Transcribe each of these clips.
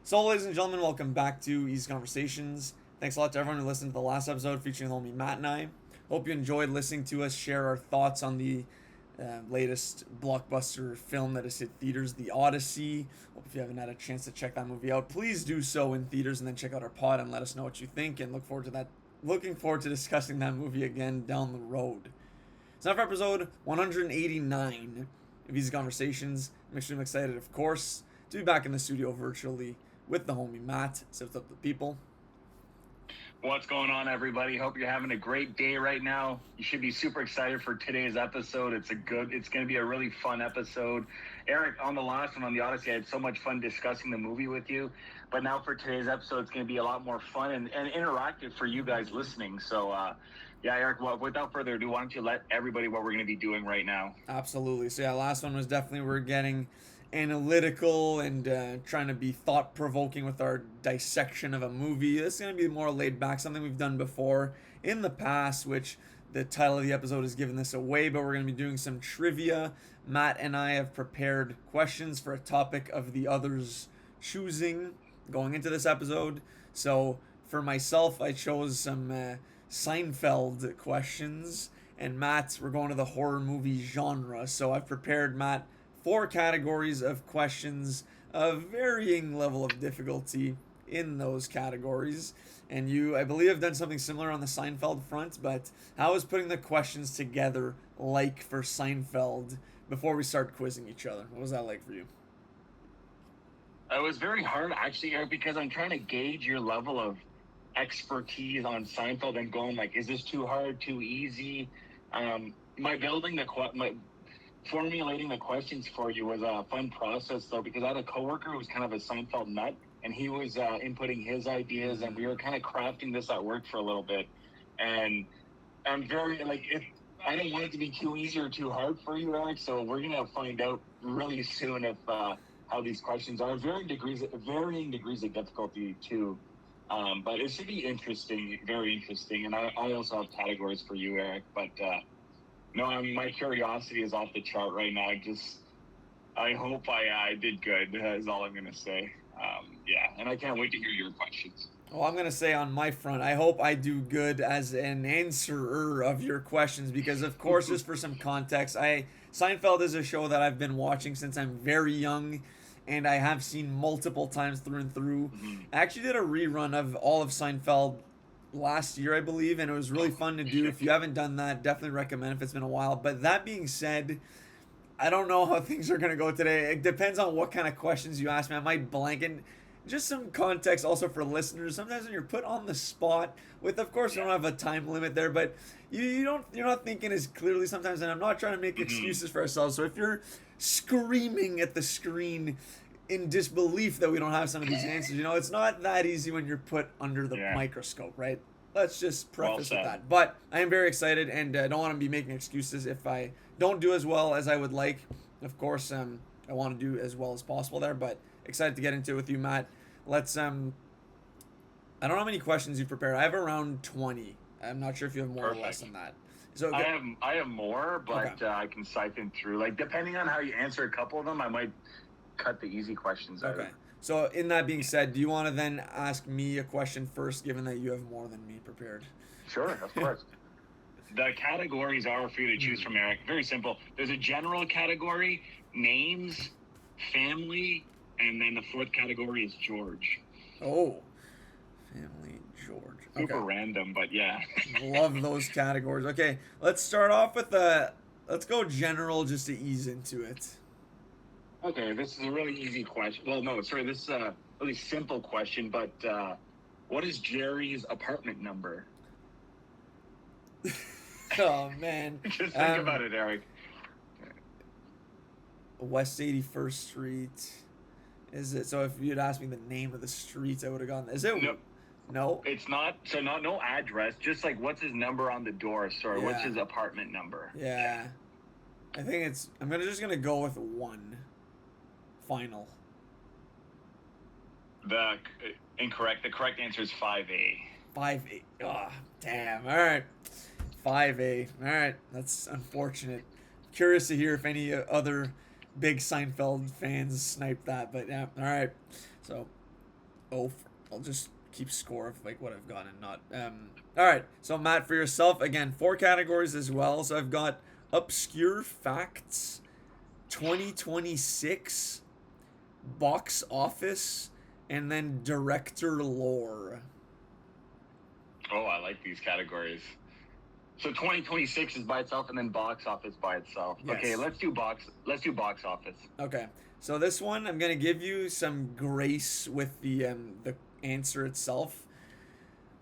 So, ladies and gentlemen, welcome back to Eazy Conversations. Thanks a lot to everyone who listened to the last episode featuring the homie Matt and I. Hope you enjoyed listening to us share our thoughts on the latest blockbuster film that has hit theaters, The Odyssey. Hope if you haven't had a chance to check that movie out, please do so in theaters and then check out our pod and let us know what you think. And looking forward to discussing that movie again down the road. It's now for episode 189 of Eazy Conversations. I'm extremely excited, of course, to be back in the studio virtually with the homie Matt. So what's up, the people? What's going on, everybody? Hope you're having a great day right now. You should be super excited for today's episode. It's going to be a really fun episode. Eric, on the last one, on the Odyssey, I had so much fun discussing the movie with you. But now for today's episode, it's going to be a lot more fun and interactive for you guys listening. So, yeah, Eric, well, without further ado, why don't you let everybody what we're going to be doing right now? Absolutely. So yeah, last one was definitely we're getting analytical and trying to be thought-provoking with our dissection of a movie. This is going to be more laid back, something we've done before in the past, which the title of the episode has given this away, but we're going to be doing some trivia. Matt and I have prepared questions for a topic of the other's choosing going into this episode. So for myself, I chose some Seinfeld questions, and Matt, we're going to the horror movie genre. So I've prepared, Matt, 4 categories of questions of varying level of difficulty in those categories. And you, I believe, have done something similar on the Seinfeld front, but how is putting the questions together like for Seinfeld before we start quizzing each other? What was that like for you? It was very hard, actually, Eric, because I'm trying to gauge your level of expertise on Seinfeld and going, like, is this too hard, too easy? My formulating the questions for you was a fun process, though, because I had a coworker who was kind of a Seinfeld nut, and he was inputting his ideas, and we were kind of crafting this at work for a little bit. And I'm very, I don't want it to be too easy or too hard for you, Eric, so we're going to find out really soon if how these questions are. Varying degrees of difficulty, too. But it should be interesting, very interesting. And I also have categories for you, Eric, but no, my curiosity is off the chart right now. I hope I did good, is all I'm going to say. Yeah, and I can't wait to hear your questions. Well, I'm going to say on my front, I hope I do good as an answerer of your questions because, of course, just for some context, Seinfeld is a show that I've been watching since I'm very young, and I have seen multiple times through and through. Mm-hmm. I actually did a rerun of all of Seinfeld last year, I believe, and it was really fun to do. If you haven't done that, definitely recommend if it's been a while. But that being said, I don't know how things are going to go today. It depends on what kind of questions you ask me. I might blank. And just some context also for listeners. Sometimes when you're put on the spot with, of course, you don't have a time limit there, but you're not thinking as clearly sometimes. And I'm not trying to make excuses for ourselves. So if you're screaming at the screen in disbelief that we don't have some of these answers, it's not that easy when you're put under the microscope, right? Let's just preface with that. But I am very excited, and I don't want to be making excuses if I don't do as well as I would like. Of course, I want to do as well as possible there, but excited to get into it with you, Matt. Let's I don't know how many questions you've prepared. I have around 20. I'm not sure if you have more or less than that. So I have more, but okay. I can siphon through. Like, depending on how you answer a couple of them, I might cut the easy questions out. Okay. So in that being said, do you want to then ask me a question first, given that you have more than me prepared? Sure, of course. The categories are for you to choose from, Eric. Very simple. There's a general category, names, family, and then the 4th category is George. Oh, family, George. Super random, but yeah. Love those categories. Okay, let's start off with let's go general just to ease into it. Okay, this is a really easy question. Well, no, sorry, this is a really simple question, but what is Jerry's apartment number? Oh, man. Just think about it, Eric. West 81st Street. Is it? So if you'd asked me the name of the streets, I would have gone. Is it? No. It's not. So no address. Just like what's his number on the door? Sorry, what's his apartment number? Yeah. I think it's. I'm just gonna go with 1. Final. Incorrect. The correct answer is 5A. 5A. Oh, damn. All right. 5A. All right. That's unfortunate. Curious to hear if any other big Seinfeld fans sniped that, but yeah. All right. So I'll just keep score of like what I've gotten and not. All right. So Matt, for yourself again, 4 categories as well. So I've got obscure facts, 2026, box office, and then director lore. Oh, I like these categories. So 2026 is by itself, and then box office by itself. Yes. Okay, let's do box office. Okay. So this one, I'm gonna give you some grace with the answer itself.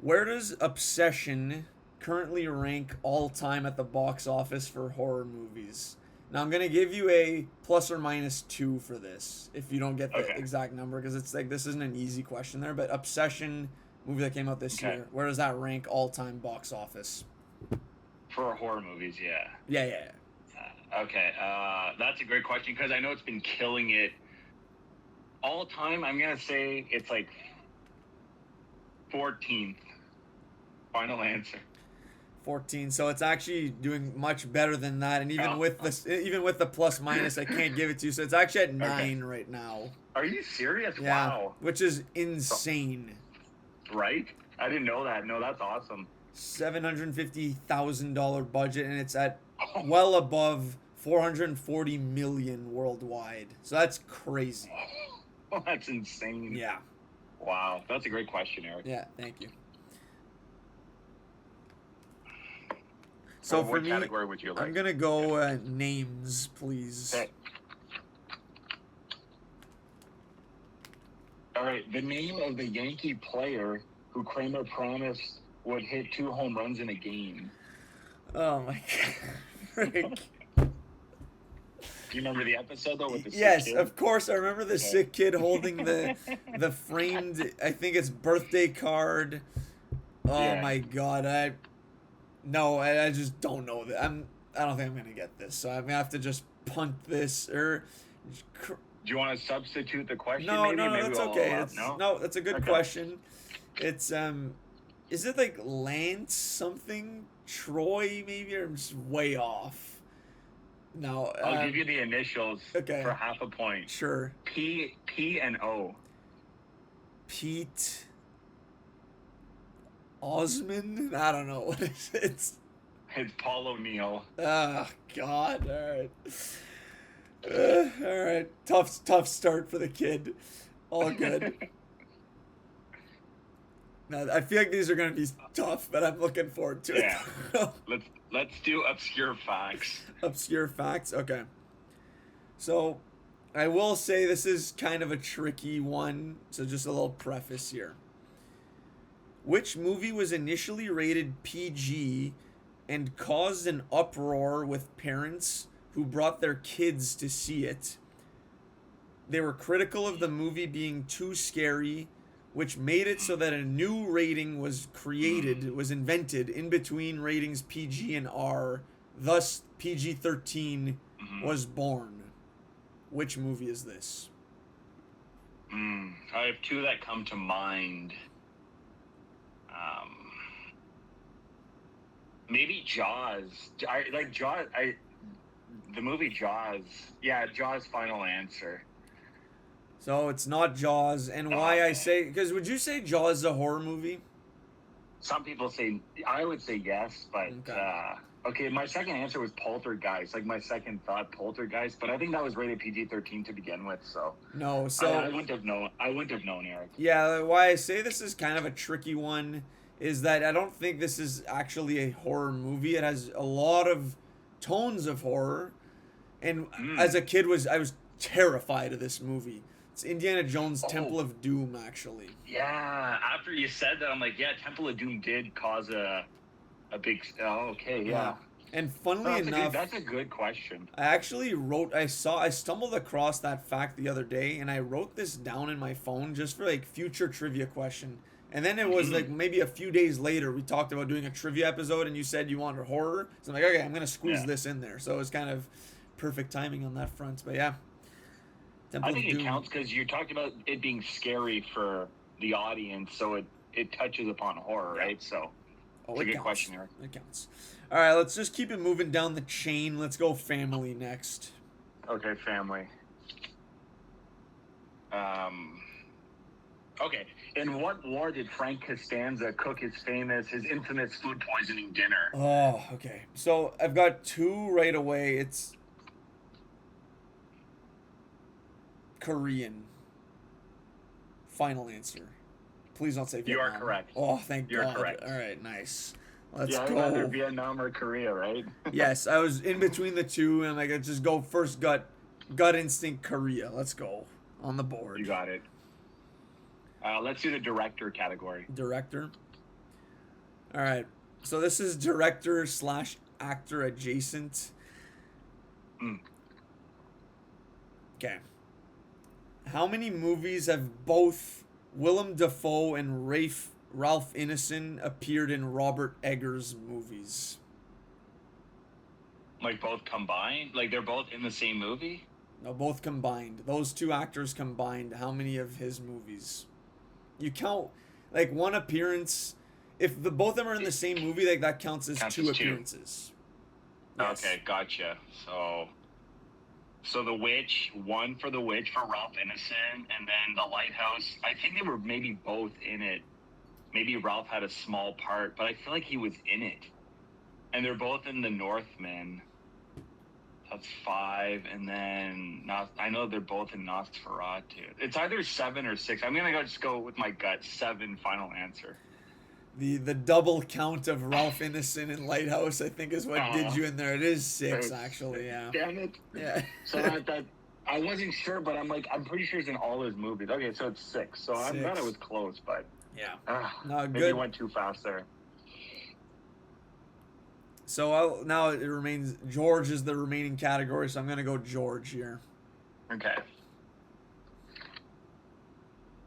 Where does Obsession currently rank all time at the box office for horror movies? Now I'm gonna give you a ±2 for this if you don't get the exact number, because it's like this isn't an easy question there. But Obsession, movie that came out this year, where does that rank all time box office? For horror movies, yeah. Yeah. Okay, that's a great question because I know it's been killing it all time. I'm gonna say it's like 14th. Final answer. 14. So it's actually doing much better than that, and even with the plus minus, I can't give it to you. So it's actually at 9 right now. Are you serious? Yeah, wow. Which is insane. Right? I didn't know that. No, that's awesome. $750,000 budget, and it's at well above 440 million worldwide. So that's crazy. Oh, that's insane. Yeah. Wow, that's a great question, Eric. Yeah, thank you. So for what me, category would you like? I'm gonna go names, please. Okay. All right, the name of the Yankee player who Kramer promised would hit 2 home runs in a game. Oh my god. Do you remember the episode though with the sick Yes, kid? of course. I remember the sick kid holding the framed, I think it's birthday card. Oh my god. I just don't know that. I don't think I'm gonna get this. So I'm gonna have to just punt this or. Do you want to substitute the question? No, maybe? no, Maybe that's we'll okay. no, that's a good question. It's is it like Lance something? Troy maybe, or I'm just way off. No, I'll give you the initials for half a point. Sure. P and O. Pete Osmond? I don't know what is it. It's Paul O'Neill. Oh God! All right. All right. Tough start for the kid. All good. Now, I feel like these are going to be tough, but I'm looking forward to it. Yeah. Let's do obscure facts. Obscure facts? Okay. So, I will say this is kind of a tricky one, so just a little preface here. Which movie was initially rated PG and caused an uproar with parents who brought their kids to see it? They were critical of the movie being too scary, which made it so that a new rating was invented in between ratings PG and R. Thus, PG-13 was born. Which movie is this? I have 2 that come to mind. Maybe Jaws. The movie Jaws. Yeah, Jaws. Final answer. So it's not Jaws, and why I say, because would you say Jaws is a horror movie? Some people say, I would say yes, but okay, my second answer was Poltergeist. Like my second thought, Poltergeist, but I think that was rated PG-13 to begin with, so no. So I wouldn't have known, Eric. Yeah, why I say this is kind of a tricky one is that I don't think this is actually a horror movie. It has a lot of tones of horror, and as a kid I was terrified of this movie. It's Indiana Jones' Temple of Doom, actually. Yeah, after you said that, I'm like, yeah, Temple of Doom did cause a big... Oh, okay, yeah. And funnily enough... That's a good question. I actually I stumbled across that fact the other day, and I wrote this down in my phone just for, like, future trivia question. And then it was, like, maybe a few days later, we talked about doing a trivia episode, and you said you wanted horror. So I'm like, okay, I'm going to squeeze this in there. So it was kind of perfect timing on that front. But, yeah. I think it counts because you talked about it being scary for the audience, so it touches upon horror, right? So it's a good question, Eric. It counts. All right, let's just keep it moving down the chain. Let's go family next. Okay, family. Okay. In what war did Frank Costanza cook his infamous food poisoning dinner? Oh, okay. So I've got two right away. It's Korean. Final answer. Please don't say You are Vietnam. correct. Oh, thank You're God. correct. All right, nice. Let's Yeah, either go. Vietnam or Korea, right? Yes, I was in between the two, and like I just go first gut instinct Korea. Let's go on the board. You got it. Let's do the director category. Director. All right. So this is director slash actor adjacent. Mm. Okay. How many movies have both Willem Dafoe and Ralph Ineson appeared in Robert Eggers movies? Like both combined? Like they're both in the same movie? No, both combined. Those two actors combined, how many of his movies? You count like one appearance. If the both of them are in the same movie, like that counts as two appearances. Yes. Okay, gotcha. So the Witch, one for the Witch for Ralph Ineson, and then the Lighthouse. I think they were maybe both in it. Maybe Ralph had a small part, but I feel like he was in it. And they're both in the Northman. That's 5, and then I know they're both in Nosferatu. It's either 7 or 6. I'm gonna just go with my gut. 7, final answer. The double count of Ralph Ineson and Lighthouse, I think, is what did you in there. It is 6, actually. Yeah. Damn it. Yeah. So that I wasn't sure, but I'm pretty sure it's in all his movies. Okay, so it's 6. So I'm glad it was close, but yeah. No, maybe it went too fast there. So now it remains George is the remaining category, so I'm gonna go George here. Okay.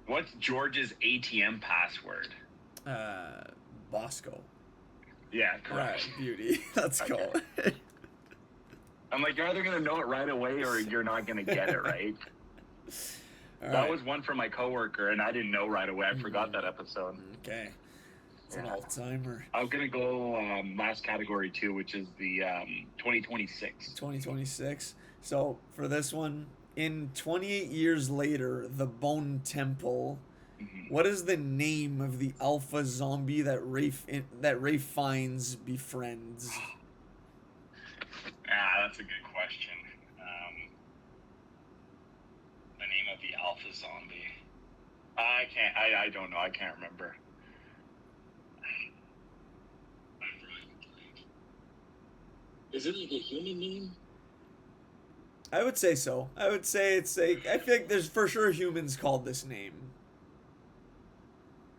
What's George's ATM password? Bosco. Yeah, correct. All right, beauty. Let's go. I'm like, you're either gonna know it right away or you're not gonna get it right. That was one for my coworker, and I didn't know right away. I forgot that episode. Okay. It's an all-timer. I'm going to go last category, too, which is the 2026. 2026. So, for this one, in 28 years later, the Bone Temple, what is the name of the alpha zombie that Rafe Fiennes befriends? That's a good question. The name of the alpha zombie. I don't know. I can't remember. Is it like a human name? I would say so. I would say it's like, I feel like there's for sure humans called this name.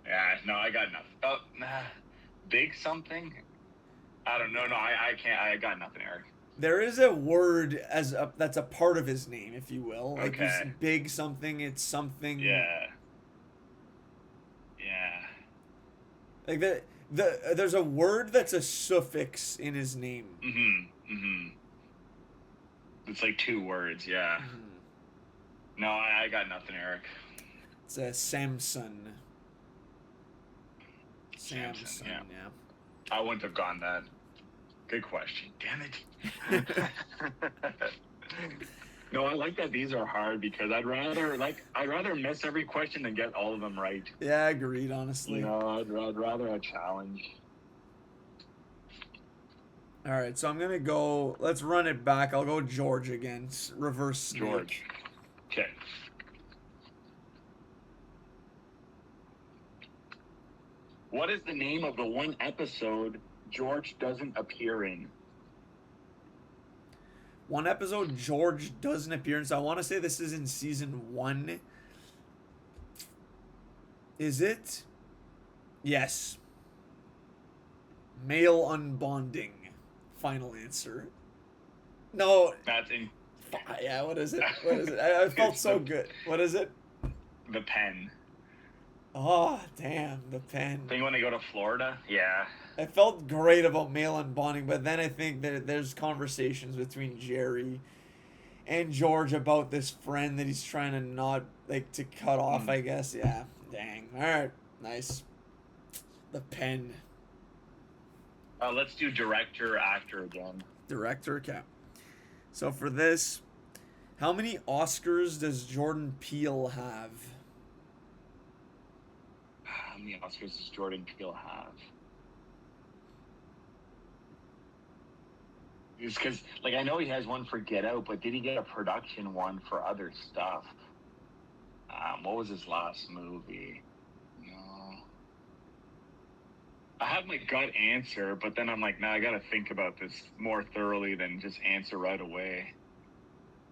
Yeah, no, I got nothing. Oh, big something? I don't know. No, I can't. I got nothing, Eric. There is a word that's a part of his name, if you will. Like Okay. It's big something. It's something. Yeah. Like there's a word that's a suffix in his name. It's like 2 words, yeah. No, I got nothing, Eric. It's a Samson. Samson, yeah. I wouldn't have gone that. Good question. Damn it. No, I like that these are hard because I'd rather miss every question than get all of them right. Yeah, agreed, honestly. You know, I'd rather a challenge. All right, so I'm going to go, let's run it back. I'll go George again. Reverse snake. George. Okay. What is the name of the one episode George doesn't appear in? One episode George doesn't appear in, so I want to say this is in season 1. Is it? Yes. Male unbonding. Final answer. No. That's in. Yeah, what is it? What is it? I felt so good. What is it? The Pen. Oh, damn, the Pen. I think when they go to Florida, yeah. I felt great about male unbonding, but then I think there's conversations between Jerry and George about this friend that he's trying to not, like, to cut off, I guess. Yeah, dang. All right, nice. The Pen. Let's do director, actor again. Director, okay. So for this, how many Oscars does Jordan Peele have? How many Oscars does Jordan Peele have? Just because, like, I know he has one for Get Out, but did he get a production one for other stuff? What was his last movie? No. I have my gut answer, but then I'm like, nah, I gotta think about this more thoroughly than just answer right away.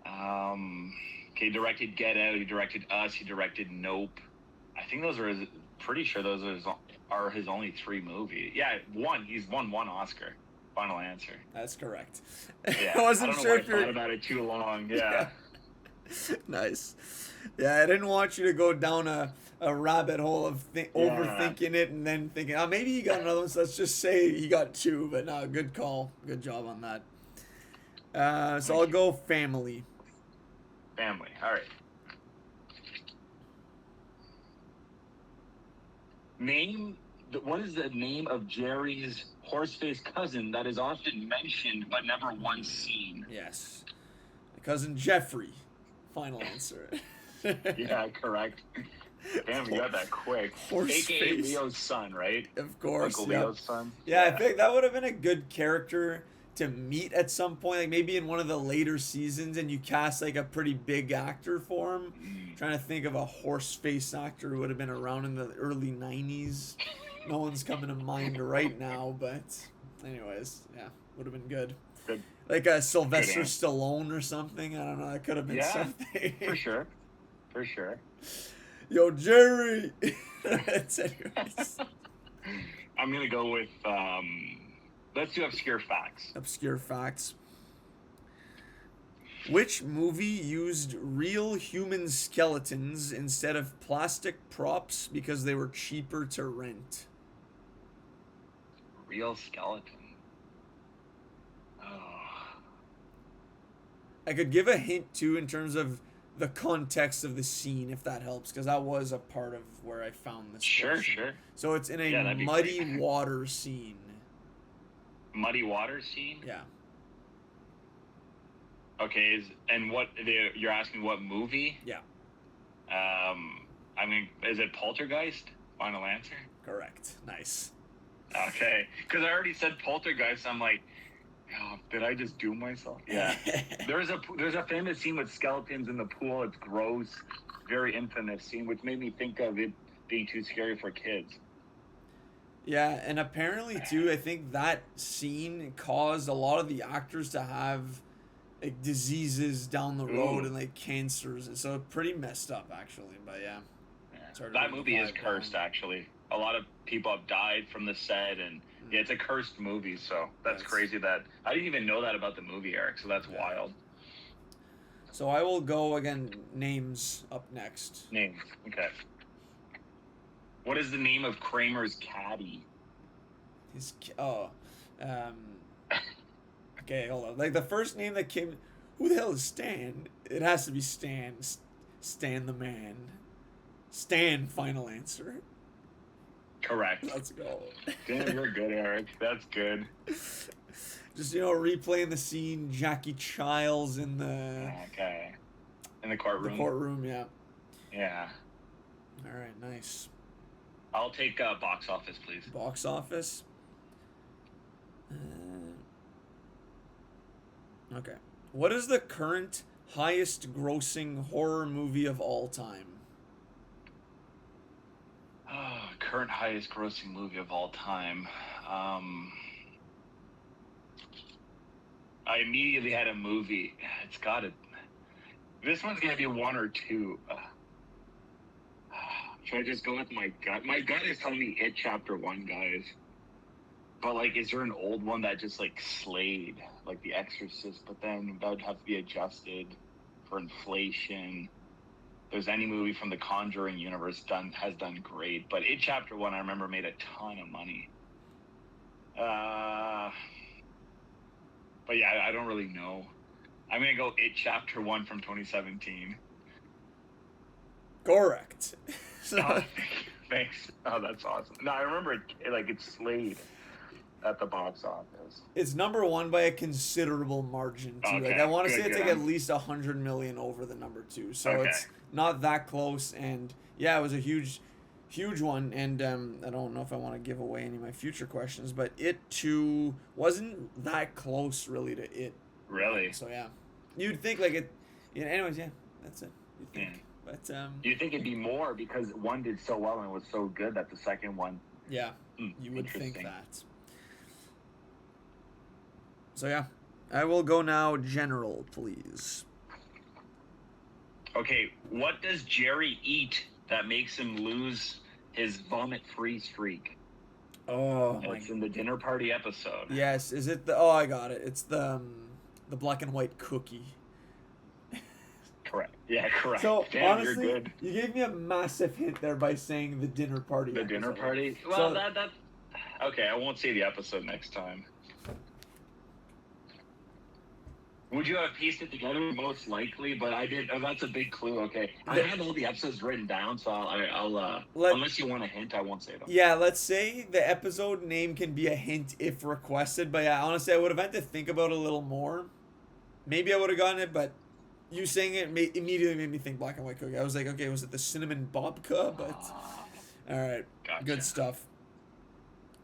Okay, he directed Get Out, he directed Us, he directed Nope. I think those are pretty sure those are his only 3 movies. Yeah, he's won 1 Oscar. Final answer. That's correct. Yeah, I wasn't I don't know sure why if I thought about it too long. Yeah. Nice. Yeah, I didn't want you to go down a rabbit hole of overthinking it and then thinking, oh, maybe he got another one, so let's just say he got 2. But no, good call. Good job on that. So I'll go family. Family. All right. What is the name of Jerry's horse-faced cousin that is often mentioned but never once seen? Yes. Cousin Jeffrey. Final answer. Yeah, correct. Damn, you got that quick. AKA Leo's son, right? Of course. Uncle Leo's son. Yeah, I think that would have been a good character to meet at some point, like maybe in one of the later seasons, and you cast like a pretty big actor for him. Trying to think of a horse-faced actor who would have been around in the early 90s. No one's coming to mind right now, but anyways, yeah, would have been good. Good. Like a Sylvester Stallone or something. I don't know. That could have been something. For sure. For sure. Yo, Jerry! Anyways. I'm going to go with, let's do obscure facts. Obscure facts. Which movie used real human skeletons instead of plastic props because they were cheaper to rent? Real skeleton. Oh. I could give a hint too in terms of the context of the scene, if that helps, because that was a part of where I found this. Sure, sure. So it's in a muddy water scene. Muddy water scene? Yeah. Okay, you're asking what movie? Yeah. I mean, is it Poltergeist? Final answer? Correct. Nice. Okay, because I already said Poltergeist. I'm like, oh, did I just do myself? Yeah. there's a famous scene with skeletons in the pool. It's gross, very infamous scene, which made me think of it being too scary for kids. Yeah, and apparently too, I think that scene caused a lot of the actors to have like diseases down the road and like cancers, and so pretty messed up actually. But yeah. That movie is cursed actually. A lot of people have died from the set, and yeah, it's a cursed movie. So that's crazy. That I didn't even know that about the movie, Eric. So that's wild. So I will go again. Names up next. Names. Okay. What is the name of Kramer's caddy? Okay, hold on. Like the first name that came, who the hell is Stan? It has to be Stan. Stan the man. Stan. Final answer. Correct. Let's go. Damn, you're good, Eric. That's good. Just replaying the scene. Jackie Childs in the. Okay. In the courtroom. The courtroom, yeah. Yeah. All right, nice. I'll take box office, please. Box office. Okay. What is the current highest grossing horror movie of all time? Current highest grossing movie of all time. I immediately had a movie. It's got to. This one's going to be 1 or 2. Should I just go with my gut? My gut is telling me It Chapter 1, guys. But, like, is there an old one that just, like, slayed? Like The Exorcist, but then that would have to be adjusted for inflation. If there's any movie from the Conjuring universe has done great. But It Chapter 1, I remember, made a ton of money. But, yeah, I don't really know. I'm going to go It Chapter 1 from 2017. Correct. Oh, thanks. Oh, that's awesome. No, I remember it slayed at the box office. It's number 1 by a considerable margin too. Okay, like I want to say it's like good. at least 100 million over the number 2. So it's not that close, and yeah, it was a huge huge one, and I don't know if I want to give away any of my future questions, but It 2 wasn't that close really to It. Really? So yeah, you'd think like it. Yeah. Anyways, yeah, that's it. You'd think, but you think it'd be more because one did so well and was so good that the second one. Yeah, you would think that. So yeah, I will go now. General, please. Okay, what does Jerry eat that makes him lose his vomit-free streak? Oh, it's in the dinner party episode. Yes, is it the? Oh, I got it. It's the black and white cookie. Correct. Yeah, correct. So Damn, honestly, you're good. You gave me a massive hint there by saying the dinner party. The dinner party. Well, that. Okay, I won't say the episode next time. Would you have pieced it together? Most likely, but I did. Oh, that's a big clue. Okay, I had all the episodes written down, so I'll unless you want a hint, I won't say them. Yeah, let's say the episode name can be a hint if requested. But yeah, honestly, I would have had to think about it a little more. Maybe I would have gotten it, but you saying it immediately made me think black and white cookie. I was like, okay, was it the cinnamon babka? But all right, gotcha. Good stuff.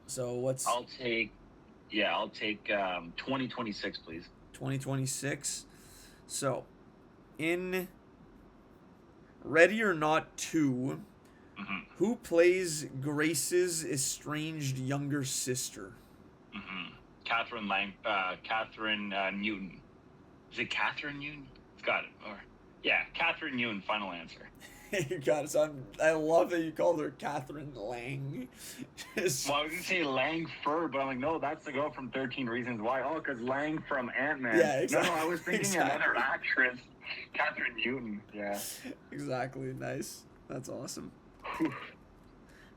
So what's? I'll take 2026, please. 2026. So, in Ready or Not 2, who plays Grace's estranged younger sister? Catherine Newton. Is it Catherine Newton? Got it. Or Catherine Newton. Final answer. You got it. So I love that you called her Catherine Lang. Well, I was going to say Lang Fur, but I'm like, no, that's the girl from 13 Reasons Why. Oh, because Lang from Ant-Man. Yeah, exactly. No, I was thinking another actress. Catherine Newton. Yeah. Exactly. Nice. That's awesome.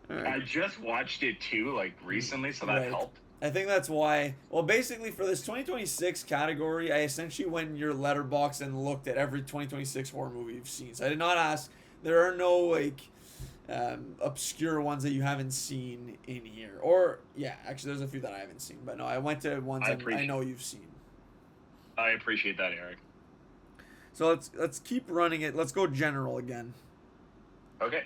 Right. I just watched it too, like recently, so that helped. I think that's why. Well, basically for this 2026 category, I essentially went in your letterbox and looked at every 2026 horror movie you've seen. So I did not ask. There are no like obscure ones that you haven't seen in here. Or actually, there's a few that I haven't seen. But no, I went to ones that I know you've seen. I appreciate that, Eric. So let's keep running it. Let's go general again. Okay.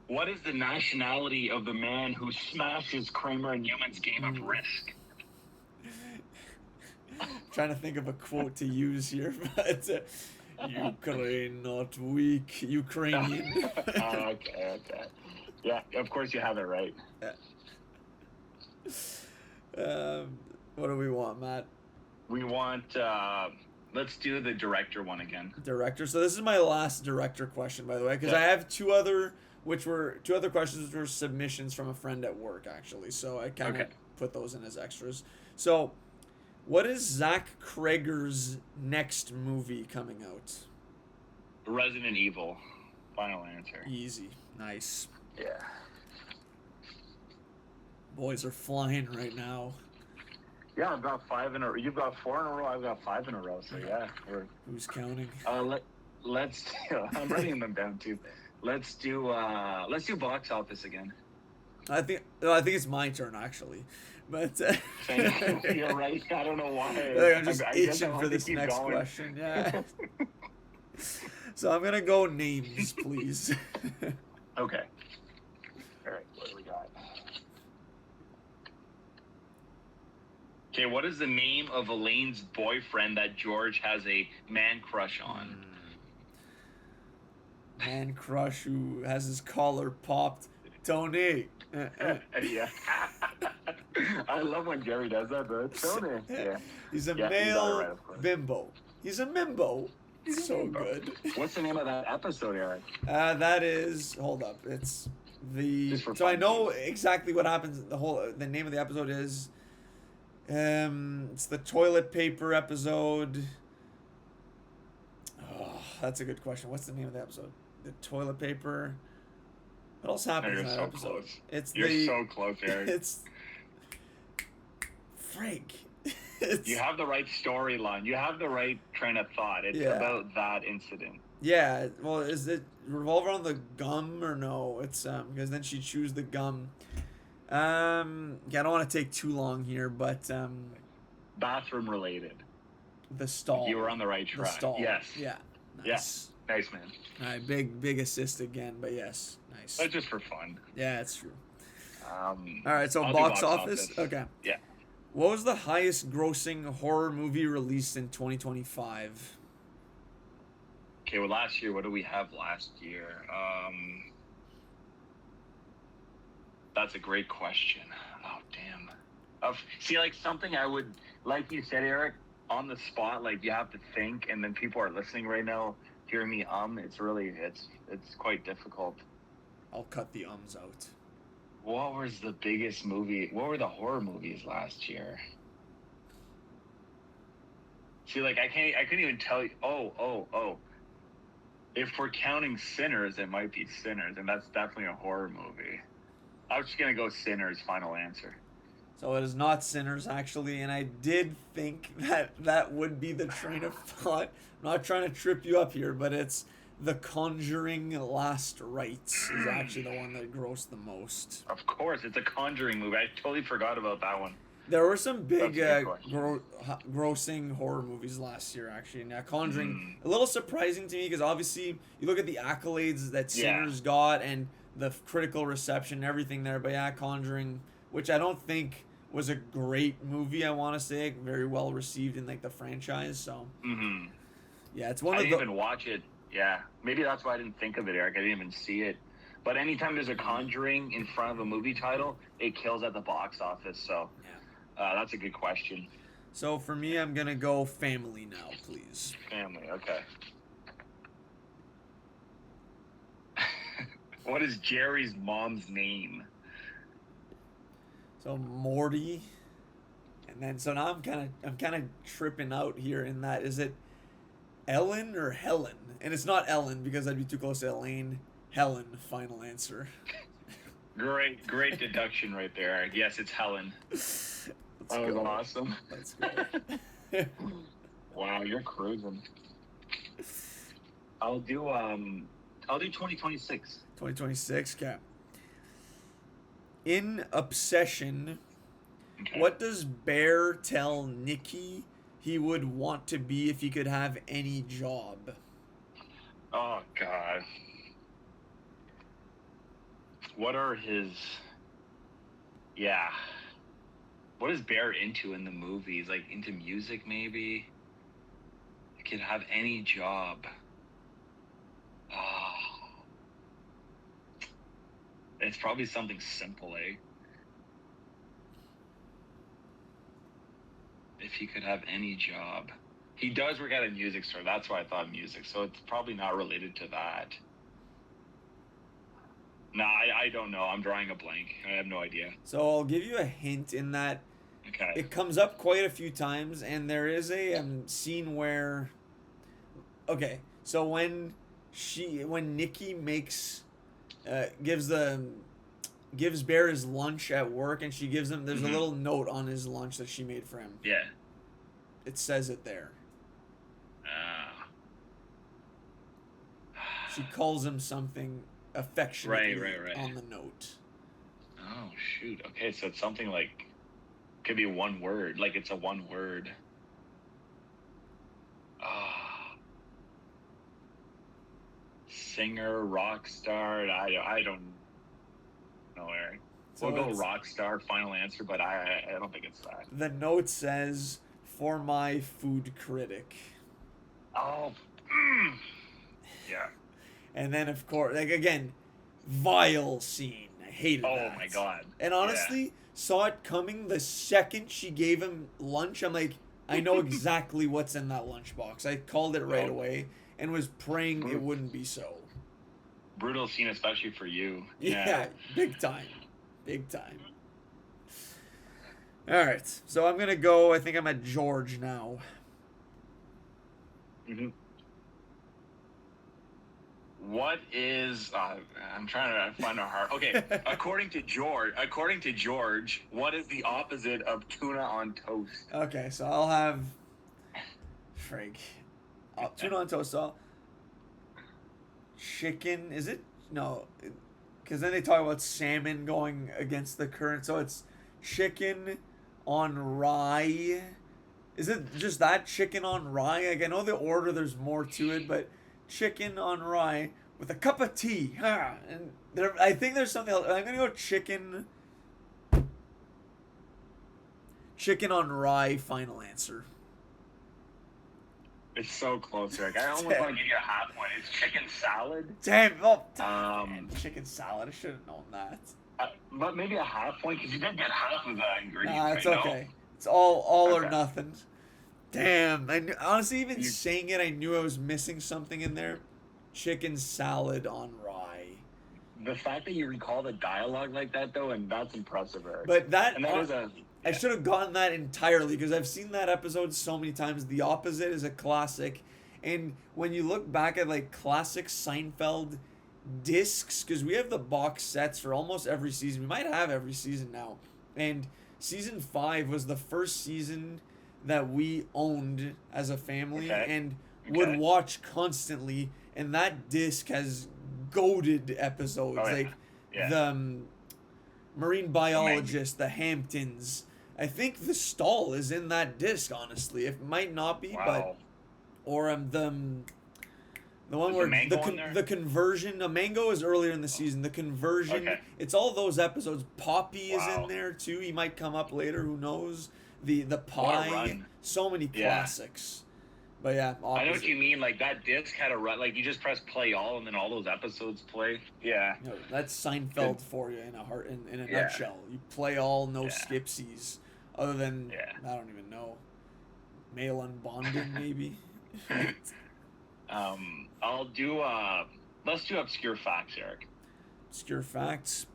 What is the nationality of the man who smashes Kramer and Newman's game of Risk? Trying to think of a quote to use here, but Ukraine, not weak. Ukrainian. Okay. Yeah, of course you have it right. What do we want, Matt? We want, let's do the director one again. Director. So this is my last director question, by the way, because I have two other questions which were submissions from a friend at work, actually. So I kind of put those in as extras. So, what is Zach Krager's next movie coming out? Resident Evil. Final answer. Easy. Nice. Yeah. Boys are flying right now. Yeah, I've got 5 in a row. You've got 4 in a row. I've got 5 in a row. So yeah, who's counting? Let's. I'm writing them down too. Let's do box office again. I think it's my turn actually, but you're right. I don't know why. I'm just itching for this next question. Yeah. So I'm gonna go names, please. Okay. All right. What do we got? Okay. What is the name of Elaine's boyfriend that George has a man crush on? Man crush who has his collar popped. Tony. Yeah. I love when Jerry does that, bro. Tony. Yeah. He's a male bimbo. He's a mimbo. So good. What's the name of that episode, Eric? That is. Hold up. It's the. So I know exactly what happens. The name of the episode is. It's the toilet paper episode. Oh, that's a good question. What's the name of the episode? The toilet paper. What else happens in that episode? Close. You're so close, Eric. It's Frank. You have the right storyline. You have the right train of thought. It's about that incident. Yeah. Well, is it revolve around the gum or no? It's because then she chews the gum. I don't want to take too long here, but bathroom related. The stall. You were on the right track. The stall. Yes. Yeah. Nice. Nice, man. All right, big assist again, but yes, nice. That's just for fun. Yeah, it's true. All right, so I'll do box office. Okay. Yeah. What was the highest grossing horror movie released in 2025? Okay, well, last year, what did we have last year? That's a great question. Oh, damn. See, like something I would, like you said, Eric, on the spot, like you have to think, and then people are listening right now, hearing me. It's really, it's quite difficult. I'll cut the ums out. What was the biggest movie? What were the horror movies last year? See, like I couldn't even tell you. Oh. If we're counting Sinners, it might be Sinners, and that's definitely a horror movie. I was just gonna go Sinners. Final answer. So it is not Sinners, actually, and I did think that would be the train of thought. I'm not trying to trip you up here, but it's The Conjuring Last Rites is actually the one that grossed the most. Of course, it's a Conjuring movie. I totally forgot about that one. There were some big grossing horror movies last year, actually. Now, Conjuring, a little surprising to me because obviously you look at the accolades that Sinners got and the critical reception and everything there. But yeah, Conjuring, which I don't think was a great movie, I want to say, very well received in like the franchise. So yeah, it's one I of didn't even watch it. Yeah, maybe that's why I didn't think of it, Eric. I didn't even see it. But anytime there's a Conjuring in front of a movie title, it kills at the box office. So that's a good question. So for me, I'm gonna go family now, please. Family, okay. What is Jerry's mom's name? So Morty, and then so now I'm kind of tripping out here in that, is it Ellen or Helen? And it's not Ellen because I'd be too close to Elaine. Helen, final answer. Great deduction right there, Eric. Yes, it's Helen. That was awesome. Let's go. Wow, you're cruising. I'll do 2026. 2026, okay. In Obsession, what does Bear tell Nicky he would want to be if he could have any job? Oh, God. What are his... Yeah. What is Bear into in the movies? Like, into music, maybe? He could have any job. It's probably something simple, eh? If he could have any job. He does work at a music store. That's why I thought music. So it's probably not related to that. No, I don't know. I'm drawing a blank. I have no idea. So I'll give you a hint in that it comes up quite a few times, and there is a scene where... Okay, so when Nikki makes... gives Bear his lunch at work, and she gives him... There's a little note on his lunch that she made for him. Yeah. It says it there. She calls him something affectionately on the note. Oh, shoot. Okay, so it's something like... Could be one word. Like, it's a one word. Singer, rock star. I don't know, Eric. So we'll go rock star, final answer, but I don't think it's that. The note says, "For my food critic." Oh, yeah. And then, of course, like, again, vile scene. I hated that. Oh, my God. And honestly, saw it coming the second she gave him lunch. I'm like, I know exactly what's in that lunchbox. I called it right away and was praying it wouldn't be so. Brutal scene, especially for you. Yeah, big time. Big time. All right, so I'm going to go, I think I'm at George now. What is... I'm trying to find a hard... Okay, according to George, what is the opposite of tuna on toast? Okay, so I'll have... tuna on toast, so chicken, is it? No, because then they talk about salmon going against the current, so it's chicken on rye. Is it just that, chicken on rye? Like, I know the order, there's more to it, but chicken on rye with a cup of tea. And I think there's something else. I'm gonna go chicken on rye. Final answer. It's so close, Eric. I almost want to give you a half one. It's chicken salad. Damn. Damn, chicken salad. I should have known that. But maybe a half point because you did get half of the ingredients. Nah, it's right? okay. No? It's all Okay. or nothing. Damn. Honestly, even saying it, I knew I was missing something in there. Chicken salad on rye. The fact that you recall the dialogue like that, though, and that's impressive, Eric. But that is I should have gotten that entirely because I've seen that episode so many times. The Opposite is a classic. And when you look back at like classic Seinfeld discs, because we have the box sets for almost every season. We might have every season now. And season 5 was the first season that we owned as a family and would watch constantly. And that disc has goated episodes. The marine biologist, the Hamptons. I think the stall is in that disc, honestly. It might not be, but or the one where the conversion. The mango is earlier in the season. The conversion. It's all those episodes. Poppy is in there too. He might come up later. Who knows? The pie. So many classics. But yeah, Opposite. I know what you mean. Like that disc had a run. Like you just press play all, and then all those episodes play. Yeah, no, that's Seinfeld for you in a nutshell. You play all, no skipsies. Other than I don't even know, male unbonded maybe. I'll do. Let's do obscure facts, Eric. Obscure facts.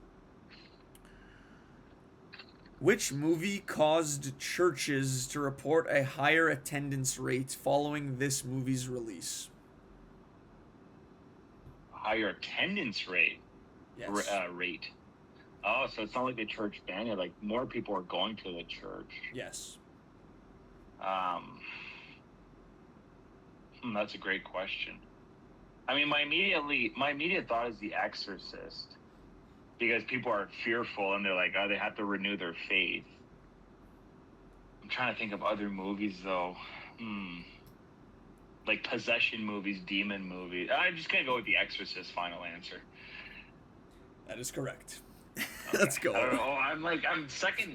Which movie caused churches to report a higher attendance rate following this movie's release? Higher attendance rate? Yes. Rate. Oh, so it's not like the church banned it. Like, more people are going to the church. Yes. That's a great question. I mean, my immediate thought is The Exorcist. Because people are fearful and they're like, they have to renew their faith. I'm trying to think of other movies, though. Like possession movies, demon movies. I'm just going to go with The Exorcist, final answer. That is correct. Let's go. I don't know. I'm second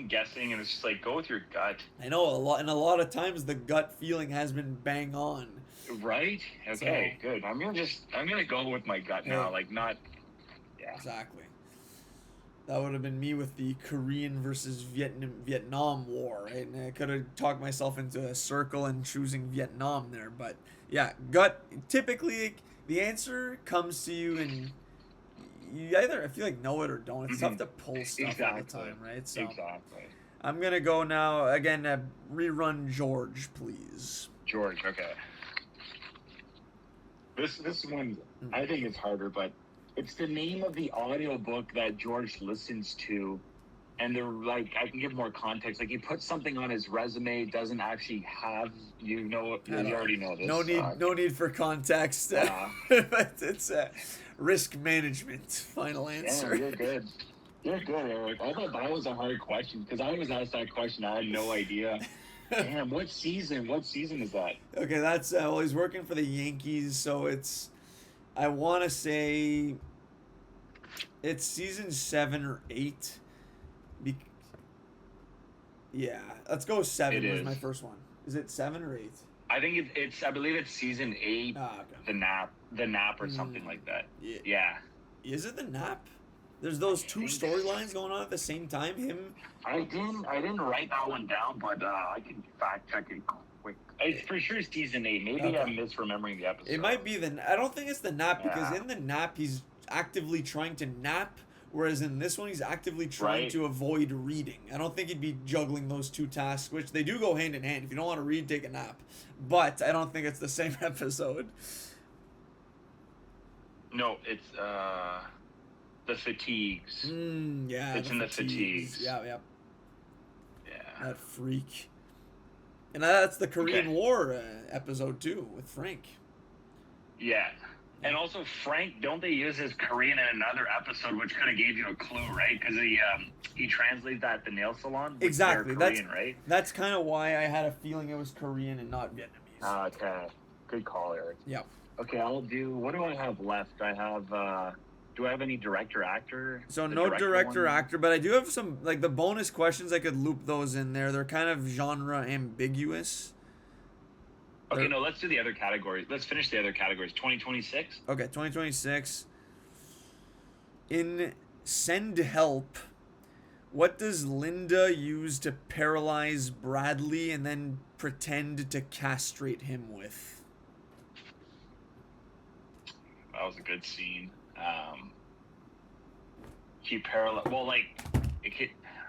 guessing, and it's just like, go with your gut. I know, a lot of times the gut feeling has been bang on. Right? Okay, good. I'm gonna go with my gut now, like not. Yeah. Exactly. That would have been me with the Korean versus Vietnam War, right? And I could have talked myself into a circle and choosing Vietnam there, but yeah, gut. Typically, the answer comes to you, and you either I feel like know it or don't. It's tough to pull stuff all the time, right? So exactly. I'm gonna go now again. Rerun George, please. George, okay. This one I think it's harder, but. It's the name of the audiobook that George listens to, and they're like, I can give more context. Like, he puts something on his resume, doesn't actually have, you already know this. No need for context. But it's risk management. Final answer. Damn, you're good, Eric. I thought that was a hard question because I was asked that question. I had no idea. Damn, what season? What season is that? Okay, that's he's working for the Yankees, so it's. I want to say it's season 7 or 8. Yeah, let's go 7. It was my first one. Is it 7 or 8? I think it's. I believe it's season 8. Okay. The nap, or something like that. Yeah. Is it the nap? There's those two storylines going on at the same time. I didn't write that one down, but I can fact check it. It's for sure season 8. Maybe I'm misremembering the episode. It might be I don't think it's the nap because in the nap he's actively trying to nap, whereas in this one he's actively trying to avoid reading. I don't think he'd be juggling those two tasks, which they do go hand in hand. If you don't want to read, take a nap. But I don't think it's the same episode. No, it's the fatigues. Yeah, it's in the fatigues. Yeah. That freak. And that's the Korean War episode too with Frank. Yeah. And also Frank, don't they use his Korean in another episode, which kind of gave you a clue, right? Because he translated that at the nail salon. Exactly. Korean, right? That's kind of why I had a feeling it was Korean and not Vietnamese. Okay. Good call, Eric. Yep. Okay, I'll do. What do I have left? I have. Do I have any director actor? So The no director one? actor, but I do have some like the bonus questions. I could loop those in there. They're kind of genre ambiguous. Okay, no, let's do the other categories. Let's finish the other categories. 2026. Okay, 2026. In Send Help, what does Linda use to paralyze Bradley and then pretend to castrate him with? That was a good scene. He paralyzed. Well, like,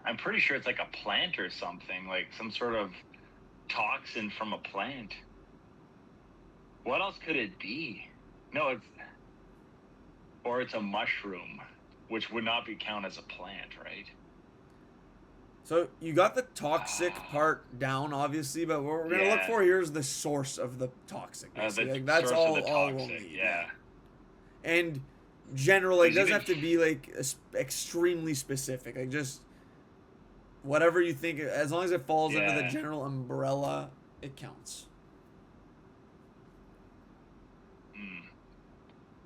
I'm pretty sure it's like a plant or something, like some sort of toxin from a plant. What else could it be? No, it's a mushroom, which would not be count as a plant, right? So you got the toxic part down, obviously, but what we're gonna look for here is the source of the toxic. Like, that's all we'll need. Yeah. And generally, it doesn't have to be like extremely specific. Like just whatever you think, as long as it falls under the general umbrella, it counts.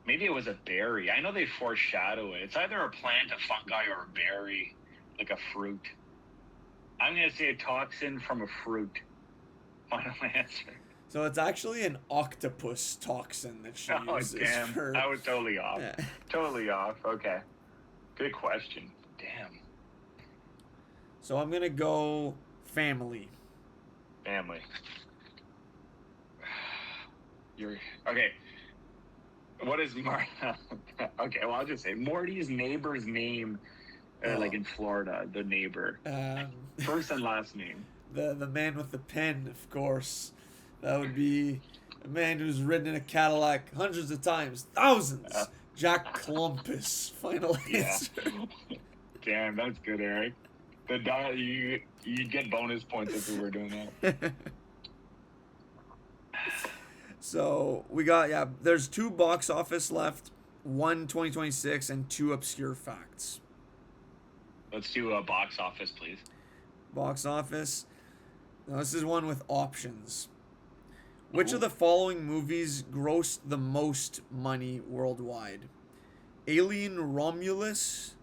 Maybe it was a berry. I know they foreshadow it. It's either a plant, a fungi, or a berry, like a fruit. I'm going to say a toxin from a fruit. Final answer. So it's actually an octopus toxin that she uses. Oh, damn. I was totally off. Yeah. Totally off. Okay. Good question. Damn. So I'm going to go family. Family. Okay. What is okay, well, I'll just say Morty's neighbor's name, like in Florida, the neighbor. First and last name. The man with the pen, of course. That would be a man who's ridden in a Cadillac hundreds of times, thousands. Jack Clumpus. Final answer. Damn, that's good, Eric. You get bonus points if we were doing that. So we got, there's 2 box office left, 1 2026 and 2 obscure facts. Let's do a box office, please. Box office. Now this is one with options. Which of the following movies grossed the most money worldwide? Alien Romulus,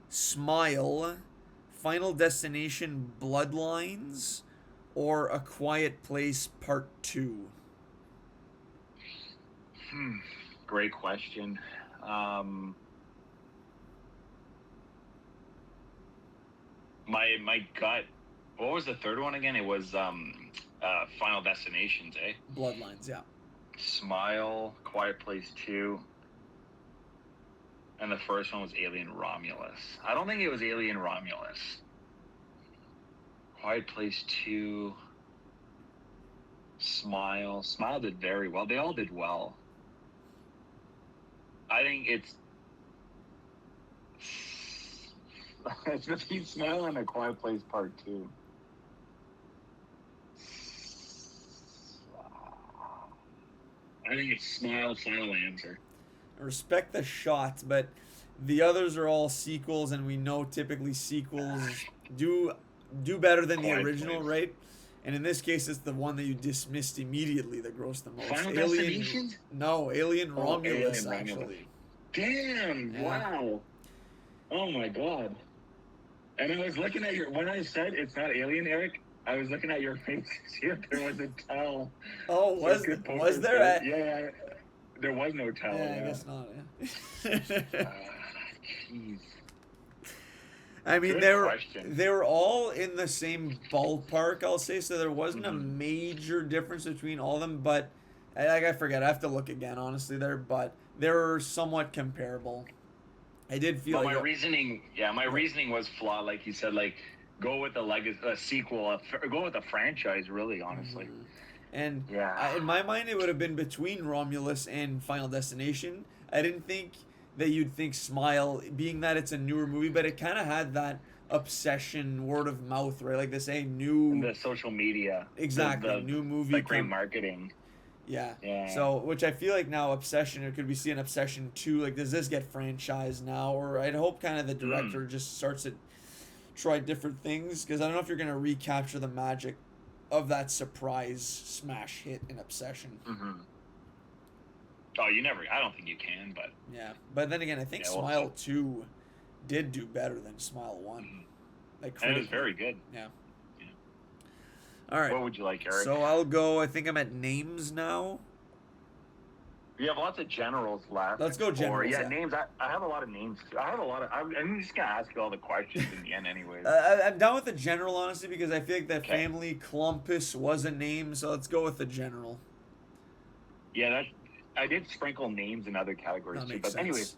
Smile, Final Destination Bloodlines, or A Quiet Place Part 2? Great question. My gut. What was the third one again? It was Final Destinations, eh? Bloodlines, yeah. Smile, Quiet Place 2, and the first one was Alien Romulus. I don't think it was Alien Romulus. Quiet Place 2, Smile. Smile did very well. They all did well. I think it's between Smile and A Quiet Place Part 2. I think it's Smile, final answer. I respect the shots, but the others are all sequels, and we know typically sequels do better than the original, right? And in this case, it's the one that you dismissed immediately that grossed the most. Final Destination? No, Alien Romulus, actually. Damn! Yeah. Wow! Oh my god! And I was looking at when I said it's not Alien, Eric, I was looking at your face to see if there was a towel. Oh, was there? Yeah, there was no towel. Yeah, I guess not. Yeah. Jeez. I mean, they were all in the same ballpark, I'll say. So there wasn't a major difference between all of them, but I forget. I have to look again, honestly. But they were somewhat comparable. I did feel my reasoning was flawed, like you said. Like, go with a sequel, go with a franchise, really, honestly. And in my mind, it would have been between Romulus and Final Destination. I didn't think that you'd think Smile, being that it's a newer movie, but it kind of had that obsession, word of mouth, right? Like they say, the social media. Exactly, new movie. Like great marketing. Yeah. So, which I feel like now Obsession, or could we see an Obsession 2? Like, does this get franchised now? Or I'd hope kind of the director just starts to try different things, because I don't know if you're going to recapture the magic of that surprise smash hit in Obsession. Oh, you never. I don't think you can, but Yeah, but then again, I think yeah, we'll Smile 2 did do better than Smile 1. see. Like And it was critically. very good. Yeah. Yeah. All right. What would you like, Eric? So I'll go. I think I'm at names now. We have lots of generals left. Let's go generals. Yeah, names. I have a lot of names too. I have a lot of. I'm just gonna ask you all the questions in the end, anyways. I'm down with the general, honestly, because I feel like that Okay. family Clumpus was a name. So let's go with the general. Yeah, I did sprinkle names in other categories That too. makes But sense. anyways,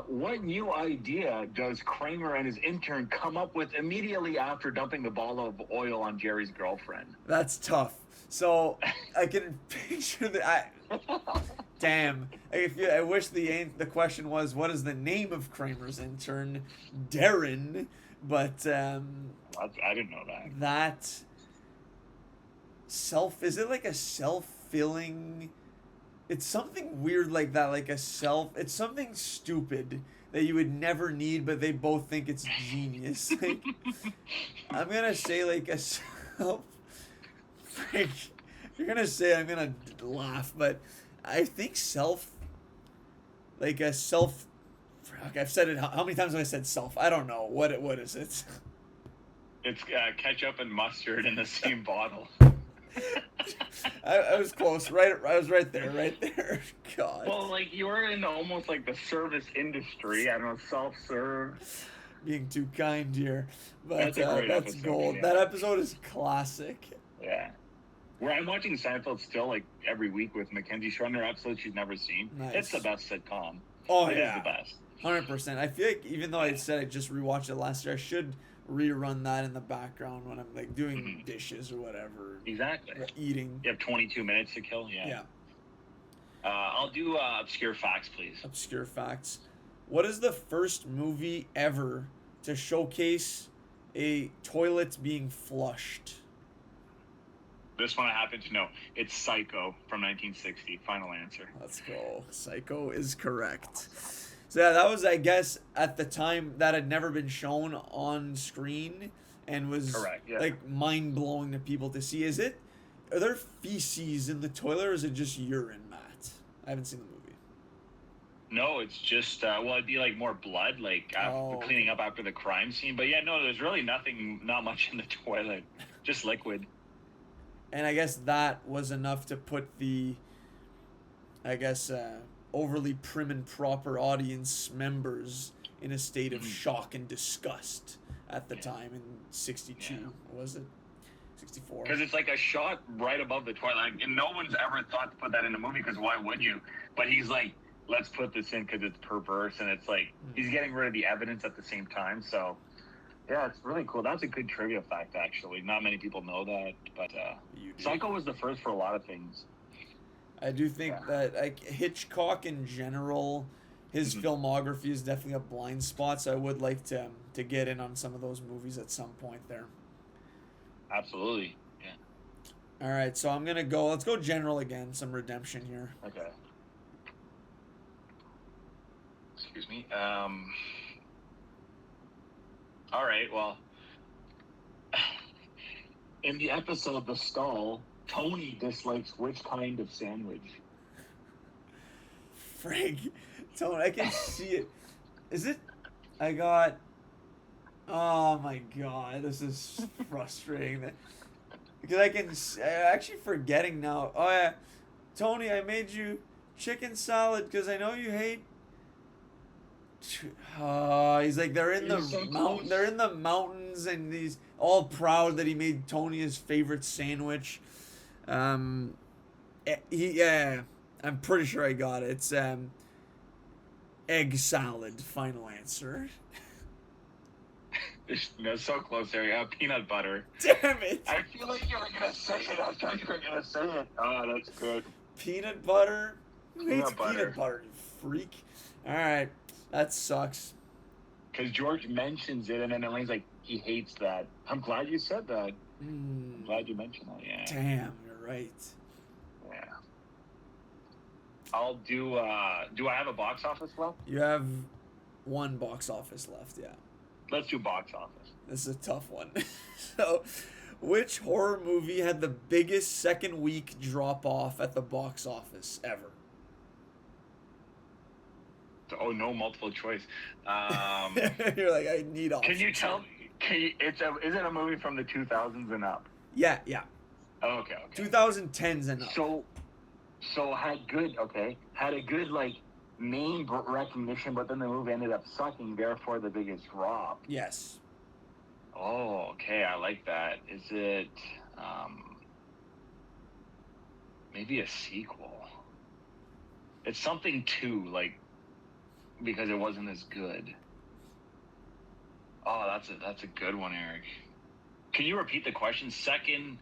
what new idea does Kramer and his intern come up with immediately after dumping the ball of oil on Jerry's girlfriend? That's tough. So I can picture that. Damn. I wish the question was, what is the name of Kramer's intern? Darren. But I didn't know that. that is it like a self-filling? It's something weird like that, it's something stupid that you would never need, but they both think it's genius. Like, I'm gonna say like a self. Frank, you're gonna say I'm gonna laugh, but I think like a self. Fuck, I've said it. How many times have I said self? I don't know. What is it? It's ketchup and mustard in the same bottle. I was close. I was right there. God. Well, like you're in almost like the service industry. I don't know, self-serve. Being too kind here, but That's a great that's episode, gold. yeah. That episode is classic. Yeah. Where I'm watching Seinfeld still like every week with Mackenzie Schreiner episodes she's never seen. Nice. It's the best sitcom. Oh It is yeah, the best. 100%. I feel like even though I said I just rewatched it last year, I should rerun that in the background when I'm like doing dishes or whatever, Exactly. or eating. You have 22 minutes to kill. Yeah. Yeah. I'll do obscure facts, please. Obscure facts. What is the first movie ever to showcase a toilet being flushed? This one I happen to know. It's Psycho from 1960. Final answer. Let's go. Psycho is correct. So yeah, that was, I guess, at the time that had never been shown on screen and was Correct, yeah. like mind blowing to people to see. Are there feces in the toilet or is it just urine, Matt? I haven't seen the movie. No, it's just it'd be like more blood, like cleaning up after the crime scene. But yeah, no, there's really not much in the toilet, just liquid. And I guess that was enough to put the, overly prim and proper audience members in a state of shock and disgust at the time in 62. Yeah. Was it? 64. Because it's like a shot right above the toilet, like, and no one's ever thought to put that in a movie. Because why would you? But he's like, let's put this in because it's perverse, and it's like he's getting rid of the evidence at the same time. So. Yeah, it's really cool. That's a good trivia fact, actually. Not many people know that, but Psycho was the first for a lot of things. I do think that like Hitchcock in general, his filmography is definitely a blind spot. So I would like to get in on some of those movies at some point there. Absolutely, yeah. All right, so let's go general again. Some redemption here. Okay. Excuse me. All right, well, in the episode The Stall, Tony dislikes which kind of sandwich? Frank, Tony, I can see it. Is it? Oh my god, this is frustrating. Because I'm actually forgetting now. Oh yeah, Tony, I made you chicken salad because I know you hate. He's like they're in the mountains and he's all proud that he made Tony his favorite sandwich. I'm pretty sure I got it. It's egg salad. Final answer. No, so close there. Peanut butter. Damn it! I feel like you were gonna say it. I thought you were gonna say it. Oh, that's good. Peanut butter. Who hates Peanut butter. peanut butter? You freak. All right. That sucks. Because George mentions it, and then Elaine's like, he hates that. I'm glad you said that. I'm glad you mentioned that, yeah. Damn, you're right. Yeah. I'll do I have a box office left? You have one box office left, yeah. Let's do box office. This is a tough one. So, which horror movie had the biggest second week drop off at the box office ever? Oh, no multiple choice. You're like, I need options. Can you tell? Is it a movie from the 2000s and up? Yeah, yeah. Oh, okay. 2010s and up. So had a good like name recognition, but then the movie ended up sucking. Therefore, the biggest drop. Yes. Oh, okay. I like that. Is it maybe a sequel? It's something too, like, because it wasn't as good. Oh, that's a good one, Eric. Can you repeat the question? Second,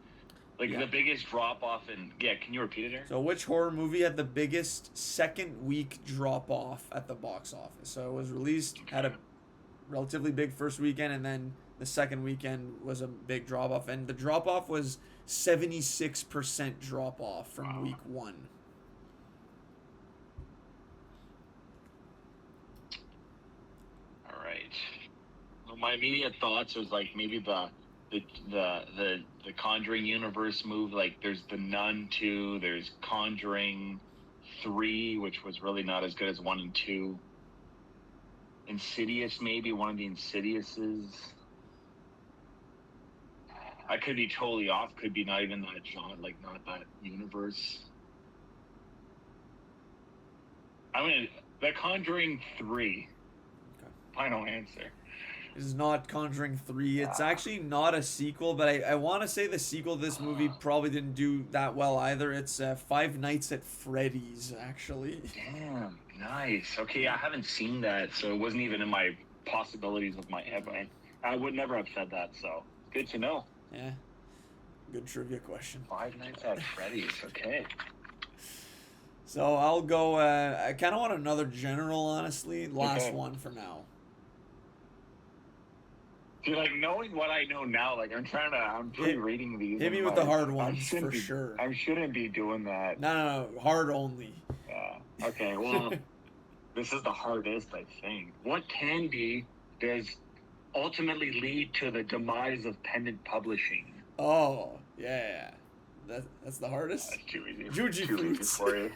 like the biggest drop off in. Yeah, can you repeat it, Eric? So which horror movie had the biggest second week drop off at the box office? So it was released, had a relatively big first weekend, and then the second weekend was a big drop off, and the drop off was 76% drop off from week one. All right. Well, my immediate thoughts was like maybe the Conjuring universe move. Like there's the Nun 2, there's Conjuring 3, which was really not as good as 1 and 2. Insidious, maybe one of the Insidiouses. I could be totally off. Could be not even that genre, like not that universe. I'm gonna The Conjuring 3. Okay. Final answer. This is not Conjuring 3. It's actually not a sequel, but I want to say the sequel to this movie probably didn't do that well either. It's Five Nights at Freddy's, actually. Damn, nice. Okay, I haven't seen that, so it wasn't even in my possibilities of my head. I would never have said that, so good to know. Yeah. Good trivia question. Five Nights at Freddy's, okay. So I'll go, I kind of want another general, honestly. Last one for now. See, like, knowing what I know now, like, I'm pre-reading these. Hit me with the hard ones, for sure. I shouldn't be doing that. No, hard only. Yeah. Okay, well, this is the hardest, I think. What candy does ultimately lead to the demise of Pendant Publishing? Oh, yeah. That's the hardest? That's too easy. Juji fruits. For you.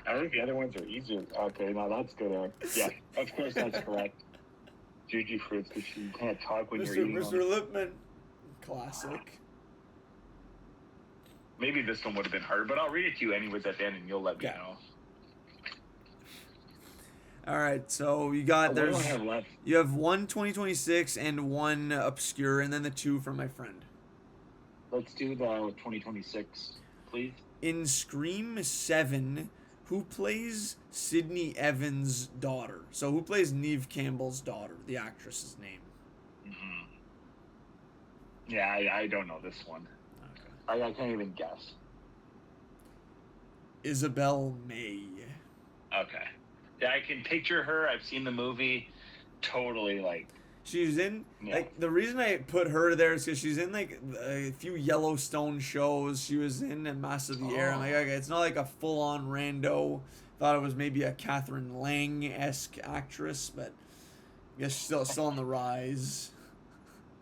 I think the other ones are easier. Okay, now that's good. Yeah, of course that's correct. Juji fruits, because you can't talk when you're eating Mr. them. Lipman. Classic. Maybe this one would have been harder, but I'll read it to you anyways at the end, and you'll let me know. All right, so you got what do I have left? You have one 2026 and one obscure, and then the two from my friend. Let's do the 2026, please. In Scream 7, who plays Sydney Evans' daughter? So who plays Neve Campbell's daughter? The actress's name. Mm-hmm. Yeah, I don't know this one. Okay. I can't even guess. Isabel May. Okay. Yeah, I can picture her. I've seen the movie. Totally, like... She's in, like, the reason I put her there is because she's in, like, a few Yellowstone shows. She was in Mass of the Air. I'm like, okay, it's not like a full-on rando. Thought it was maybe a Catherine Lang-esque actress, but I guess she's still on the rise.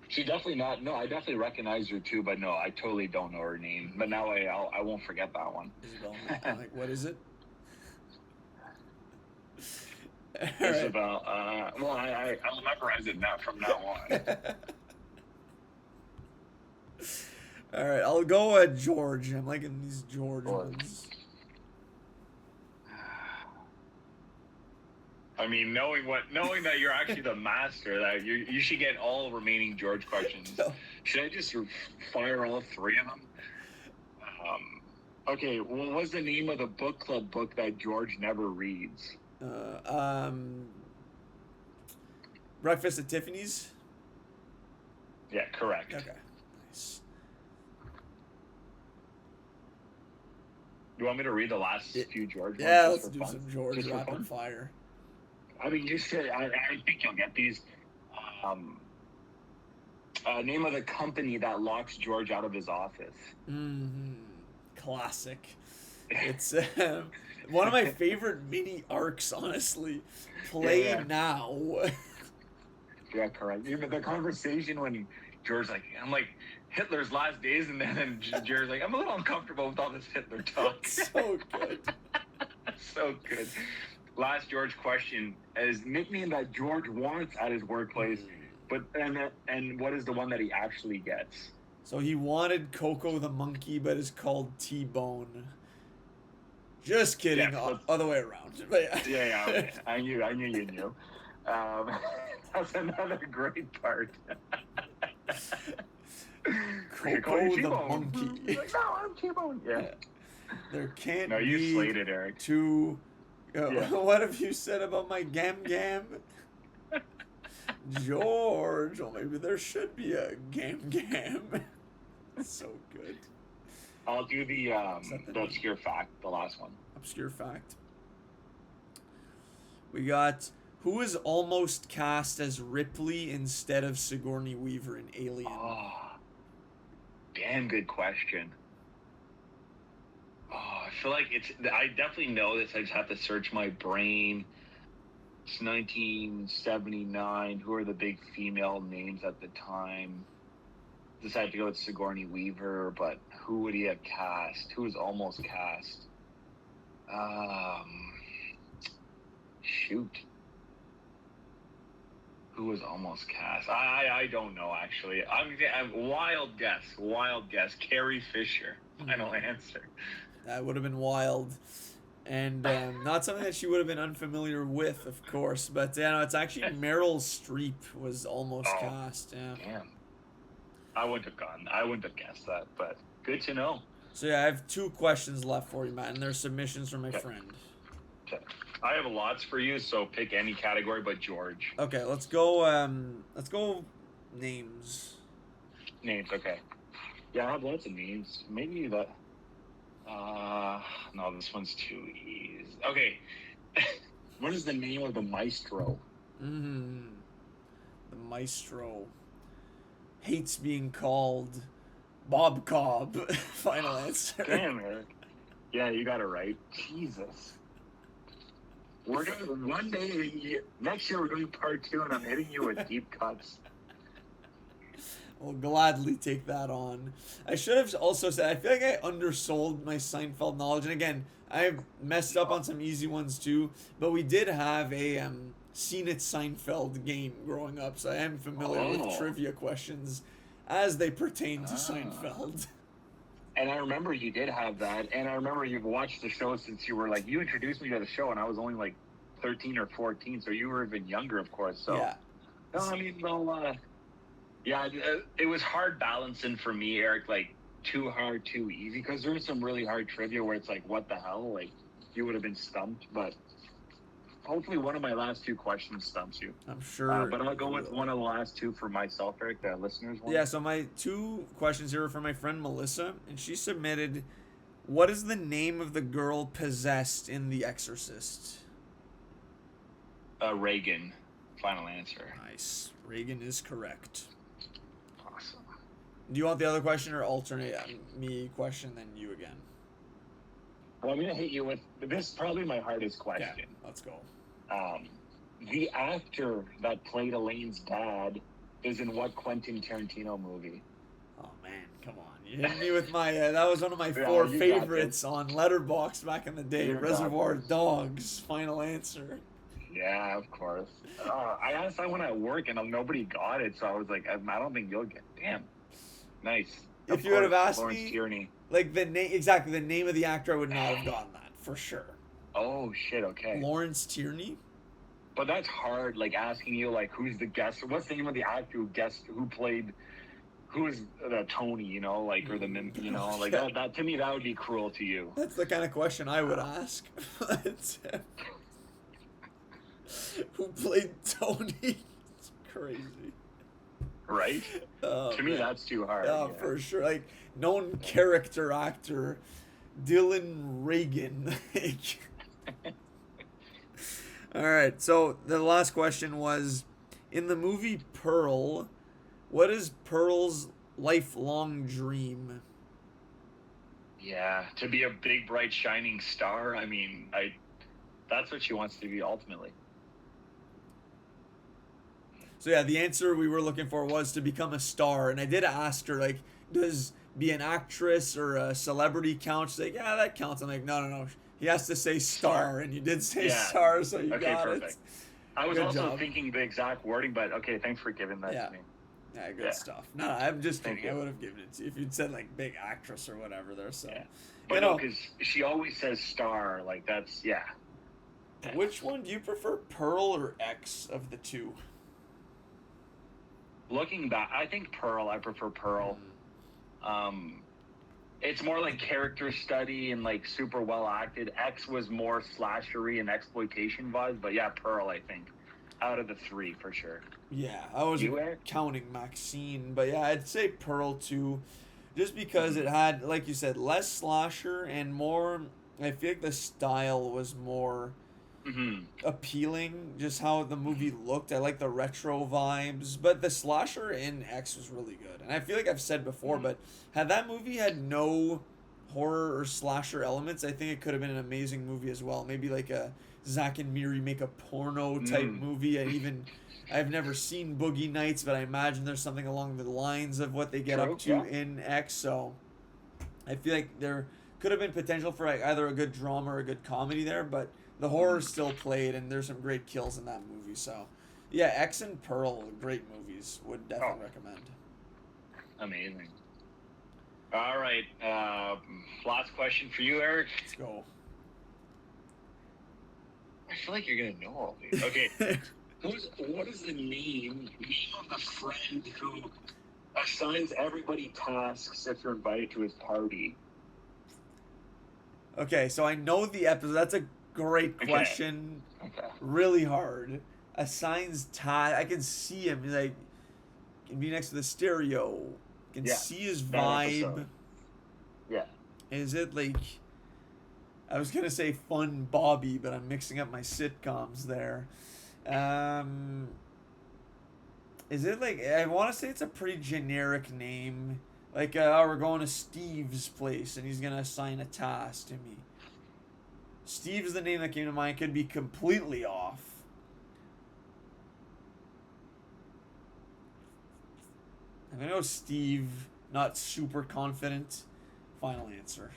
She definitely not. No, I definitely recognize her, too, but no, I totally don't know her name. But now I won't forget that one. Isabel May. I'm like, what is it? Isabel. Well, I'll memorize it now from now on. All right, I'll go George. I'm liking these George ones. I mean, knowing that you're actually the master, that you should get all remaining George questions. No. Should I just fire all three of them? Okay, what was the name of the book club book that George never reads? Breakfast at Tiffany's? Yeah, correct. Okay, nice. You want me to read the last few George ones? Yeah, let's do some George rapid fire. I mean, you said, I think you'll get these. Name of the company that locks George out of his office. Classic. It's one of my favorite mini arcs, honestly. Play now. Yeah, correct. Even the conversation when George's like, I'm like, Hitler's last days, and then Jared's like, I'm a little uncomfortable with all this Hitler talk. So good. So good. last George question is nickname that George wants at his workplace, but and what is the one that he actually gets? So he wanted Coco the monkey, but is called T-Bone. Just kidding. Yeah, Other way around. But yeah. I knew you knew. That's another great part. Coco the monkey. Like, no, I'm T-Bone. Yeah. There can't No, you be slayed it, Eric. two. Yeah. What have you said about my gam? George, well, maybe there should be a gam. So good. I'll do the obscure fact, the last one. Obscure fact. We got who is almost cast as Ripley instead of Sigourney Weaver in Alien? Oh, damn good question. Oh, I feel like I definitely know this. I just have to search my brain. It's 1979. Who are the big female names at the time? Decided to go with Sigourney Weaver, but who would he have cast? Who was almost cast? Shoot. Who was almost cast? I don't know, actually. I'm wild guess. Carrie Fisher. Final answer. That would have been wild. And not something that she would have been unfamiliar with, of course. But yeah, no, it's actually Meryl Streep was almost cast. Yeah. Damn. I wouldn't have guessed that, but good to know. So yeah, I have 2 questions left for you, Matt, and they're submissions from my friend. Okay. I have lots for you, so pick any category but George. Okay, let's go names. Names, okay. Yeah, I have lots of names. Maybe that no, this one's too easy. Okay. What is the name of the maestro? The maestro hates being called Bob Cobb. Final answer. Damn, Eric. Yeah, you got it right. Jesus. We're gonna next year we're doing part 2, and I'm hitting you with deep cuts. I'll gladly take that on. I should have also said, I feel like I undersold my Seinfeld knowledge. And again, I've messed up on some easy ones too. But we did have a Seen It Seinfeld game growing up. So I am familiar with trivia questions as they pertain to Seinfeld. And I remember you did have that. And I remember you've watched the show since you were like, you introduced me to the show and I was only like 13 or 14. So you were even younger, of course. So, yeah. No, I mean, well, yeah, it was hard balancing for me, Eric, like too hard, too easy, because there's some really hard trivia where it's like, what the hell? Like, you would have been stumped, but hopefully one of my last 2 questions stumps you. I'm sure. But I'll go with one of the last 2 for myself, Eric, the listeners one. Yeah, so my 2 questions here are from my friend Melissa, and she submitted, what is the name of the girl possessed in The Exorcist? Reagan. Final answer. Nice. Reagan is correct. Awesome. Do you want the other question or alternate me question, then you again? Well, I'm going to hit you with, this is probably my hardest question. Yeah, let's go. The actor that played Elaine's dad is in what Quentin Tarantino movie? Oh, man, come on. You hit me with my, that was one of my 4 favorites on Letterboxd back in the day. Reservoir Dogs, final answer. Yeah, of course. I asked that one at work and nobody got it, so I was like, I don't think you'll get. Damn, nice. If you would have asked Lawrence me, Tierney. like the name, exactly the name of the actor, I would not have gotten that for sure. Oh shit! Okay. Lawrence Tierney. But that's hard. Like asking you, like, who's the guest? What's the name of the actor who played? Who is the Tony? You know, like, or the you know, like that. To me, that would be cruel to you. That's the kind of question I would ask. Who played Tony? It's crazy. Right? To me, that's too hard. Yeah, for sure. Like, known character actor, Dylan Reagan. All right, so the last question was, in the movie Pearl, what is Pearl's lifelong dream? Yeah, to be a big, bright, shining star. I mean, that's what she wants to be ultimately. So yeah, the answer we were looking for was to become a star. And I did ask her, like, does be an actress or a celebrity count? She's like, yeah, that counts. I'm like, no. He has to say star, and you did say Yeah. star, so you Okay, got perfect. it. I was Good also job. thinking the exact wording, but okay, thanks for giving that Yeah. to me. Yeah, good Yeah. stuff. No, I'm just Thank kidding. I you. would have given it to you if you'd said like big actress or whatever there. So, Yeah. you But no, know, because she always says star. Like that's yeah. which one do you prefer, Pearl or X of the two? Looking back, I think Pearl. I prefer Pearl. It's more like character study and like super well acted. X was more slashery and exploitation vibes, but yeah, Pearl. I think out of the three for sure. Yeah, I was You, Eric? counting Maxine, but yeah, I'd say Pearl too, just because it had, like you said, less slasher and more. I feel like the style was more Mm-hmm. appealing, just how the movie looked. I like the retro vibes, but the slasher in X was really good. And I feel like I've said before, but had that movie had no horror or slasher elements, I think it could have been an amazing movie as well. Maybe like a Zack and Miri make a porno type movie. And even I've never seen Boogie Nights, but I imagine there's something along the lines of what they get True, up to yeah. in X. So I feel like there could have been potential for like either a good drama or a good comedy there, but the horror still played, and there's some great kills in that movie. So, yeah, X and Pearl, great movies. Would definitely recommend. Amazing. All right. Last question for you, Eric. Let's go. I feel like you're gonna know all these. Okay. What is the name of the friend who assigns everybody tasks if you're invited to his party? Okay, so I know the episode. That's a great question. Okay. Really hard. Assigns Ty. I can see him. He's like, can be next to the stereo. Can see his vibe. Yeah. Is it like? I was gonna say Fun Bobby, but I'm mixing up my sitcoms there. Is it like, I want to say it's a pretty generic name. Like, oh, we're going to Steve's place and he's going to assign a task to me. Steve's the name that came to mind. Could be completely off. I'm going to go Steve. Not super confident. Final answer.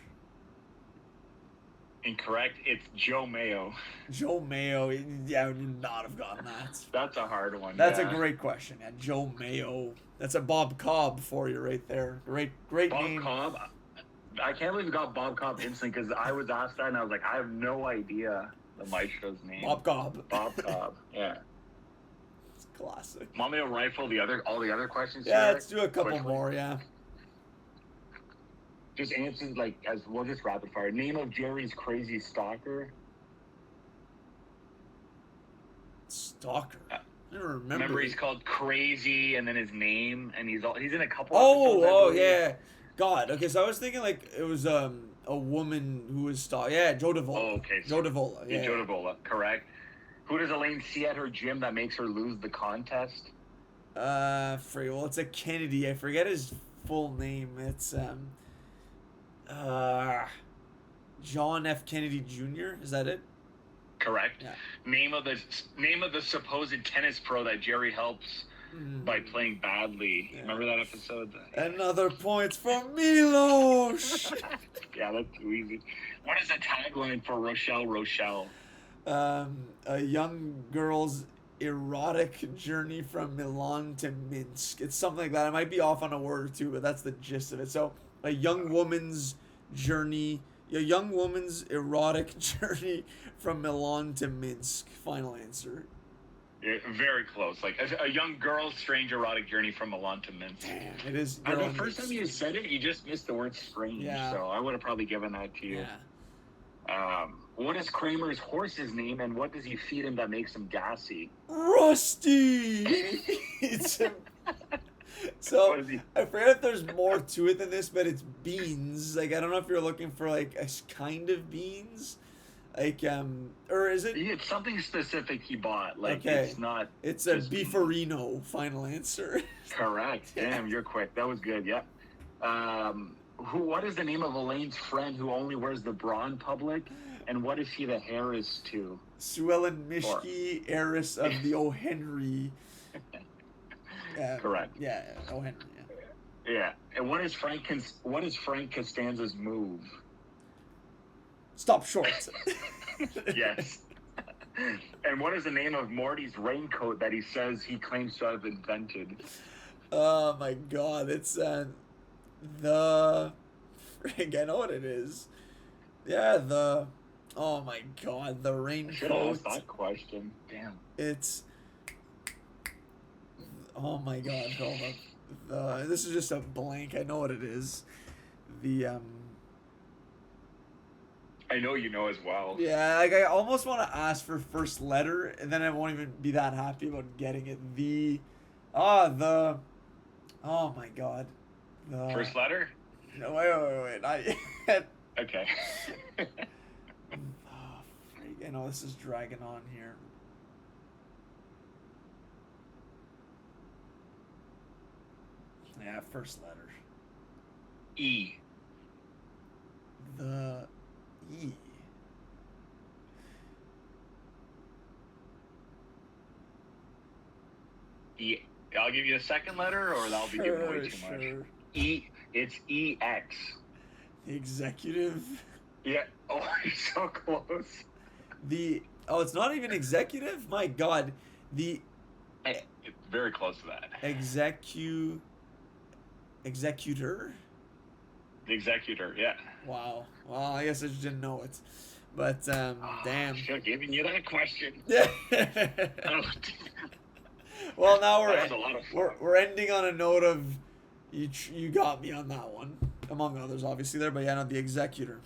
Incorrect. It's Joe Mayo. Joe Mayo. Yeah, I would not have gotten that. That's a hard one. That's a great question. Yeah, Joe Mayo. That's a Bob Cobb for you right there. Great name. Bob Cobb. I can't believe you got Bob Cobb instantly because I was asked that and I was like, I have no idea the maestro's name. Bob Cobb. Bob Cobb. Yeah. It's classic. Want me to rifle all the other questions? Yeah, here let's do a couple quickly? more. Yeah. Just answer like as we'll just rapid fire. Name of Jerry's crazy stalker. Stalker. I don't remember. Remember, he's called Crazy, and then his name, and he's in a couple. Oh, yeah. God. Okay, so I was thinking like it was a woman who was Yeah, Joe Davola. Oh, okay. Joe Davola. Yeah. Joe Davola, correct. Who does Elaine see at her gym that makes her lose the contest? Well, it's a Kennedy. I forget his full name. It's John F. Kennedy Jr. Is that it? Correct. Yeah. Name of the supposed tennis pro that Jerry helps by playing badly. Yeah. Remember that episode? Another points for Milos. Yeah, that's too easy. What is the tagline for Rochelle? A young girl's erotic journey from Milan to Minsk. It's something like that. I might be off on a word or two, but that's the gist of it. So, a young woman's journey, a young woman's erotic journey from Milan to Minsk. Final answer. Yeah, very close. Like a young girl's strange erotic journey from Milan to Minsk. Damn, it is. The first time you said it, you just missed the word strange. Yeah. So I would have probably given that to you. Yeah. What is Kramer's horse's name, and what does he feed him that makes him gassy? Rusty. So I forget if there's more to it than this, but it's beans. Like, I don't know if you're looking for like a kind of beans, like or is it? It's something specific he bought. Like, okay. It's not. It's a beefarino. Final answer. Correct. Damn, you're quick. That was good. Yeah. What is the name of Elaine's friend who only wears the bra in public, and what is he the heiress to? Sue Ellen Mishke, heiress of the O. Henry. Correct. Yeah, O. Henry. Yeah. And what is Frank Costanza's move? Stop short. Yes. And what is the name of Morty's raincoat that he says he claims to have invented? Oh my god, it's the frig, I know what it is. Yeah, oh my god, the I should have raincoat. asked that question. Damn. It's oh my god, hold up. This is just a blank. I know what it is. The I know you know as well. yeah, like I almost want to ask for first letter, and then I won't even be that happy about getting it. The oh my god, the First letter? no wait, not yet. Okay. Oh, freak, I know this is dragging on here. Yeah, first letter. E. The E. E. I'll give you a second letter, or that'll be giving away too much. E. It's EX. The executive. Yeah. Oh, you're so close. It's not even executive. My God, the It's very close to that. executor. The executor. Yeah. Wow. Well, I guess I just didn't know it, but damn. Should have given you that question. Yeah. Oh, Well, now that was a lot of fun. we're ending on a note of you got me on that one, among others, obviously there. But yeah, no, the executor.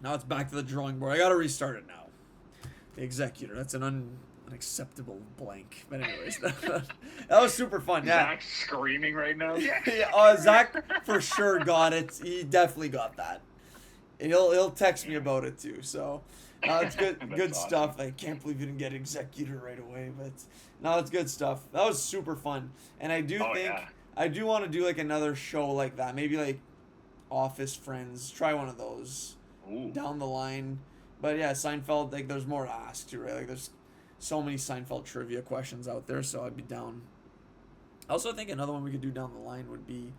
Now it's back to the drawing board. I gotta restart it now. The executor. That's an unacceptable blank. But anyways, that was super fun. Yeah. Zach's screaming right now. Yeah, Zach for sure got it. He definitely got that. He'll text me about it too. So it's good. Good That's stuff. I can't believe you didn't get executor right away, but no, it's good stuff. That was super fun, and I do think yeah. I do want to do like another show like that. Maybe like Office Friends. Try one of those Ooh. down the line. But yeah, Seinfeld. Like there's more to ask too, right? Like there's so many Seinfeld trivia questions out there, so I'd be down. I also think another one we could do down the line would be,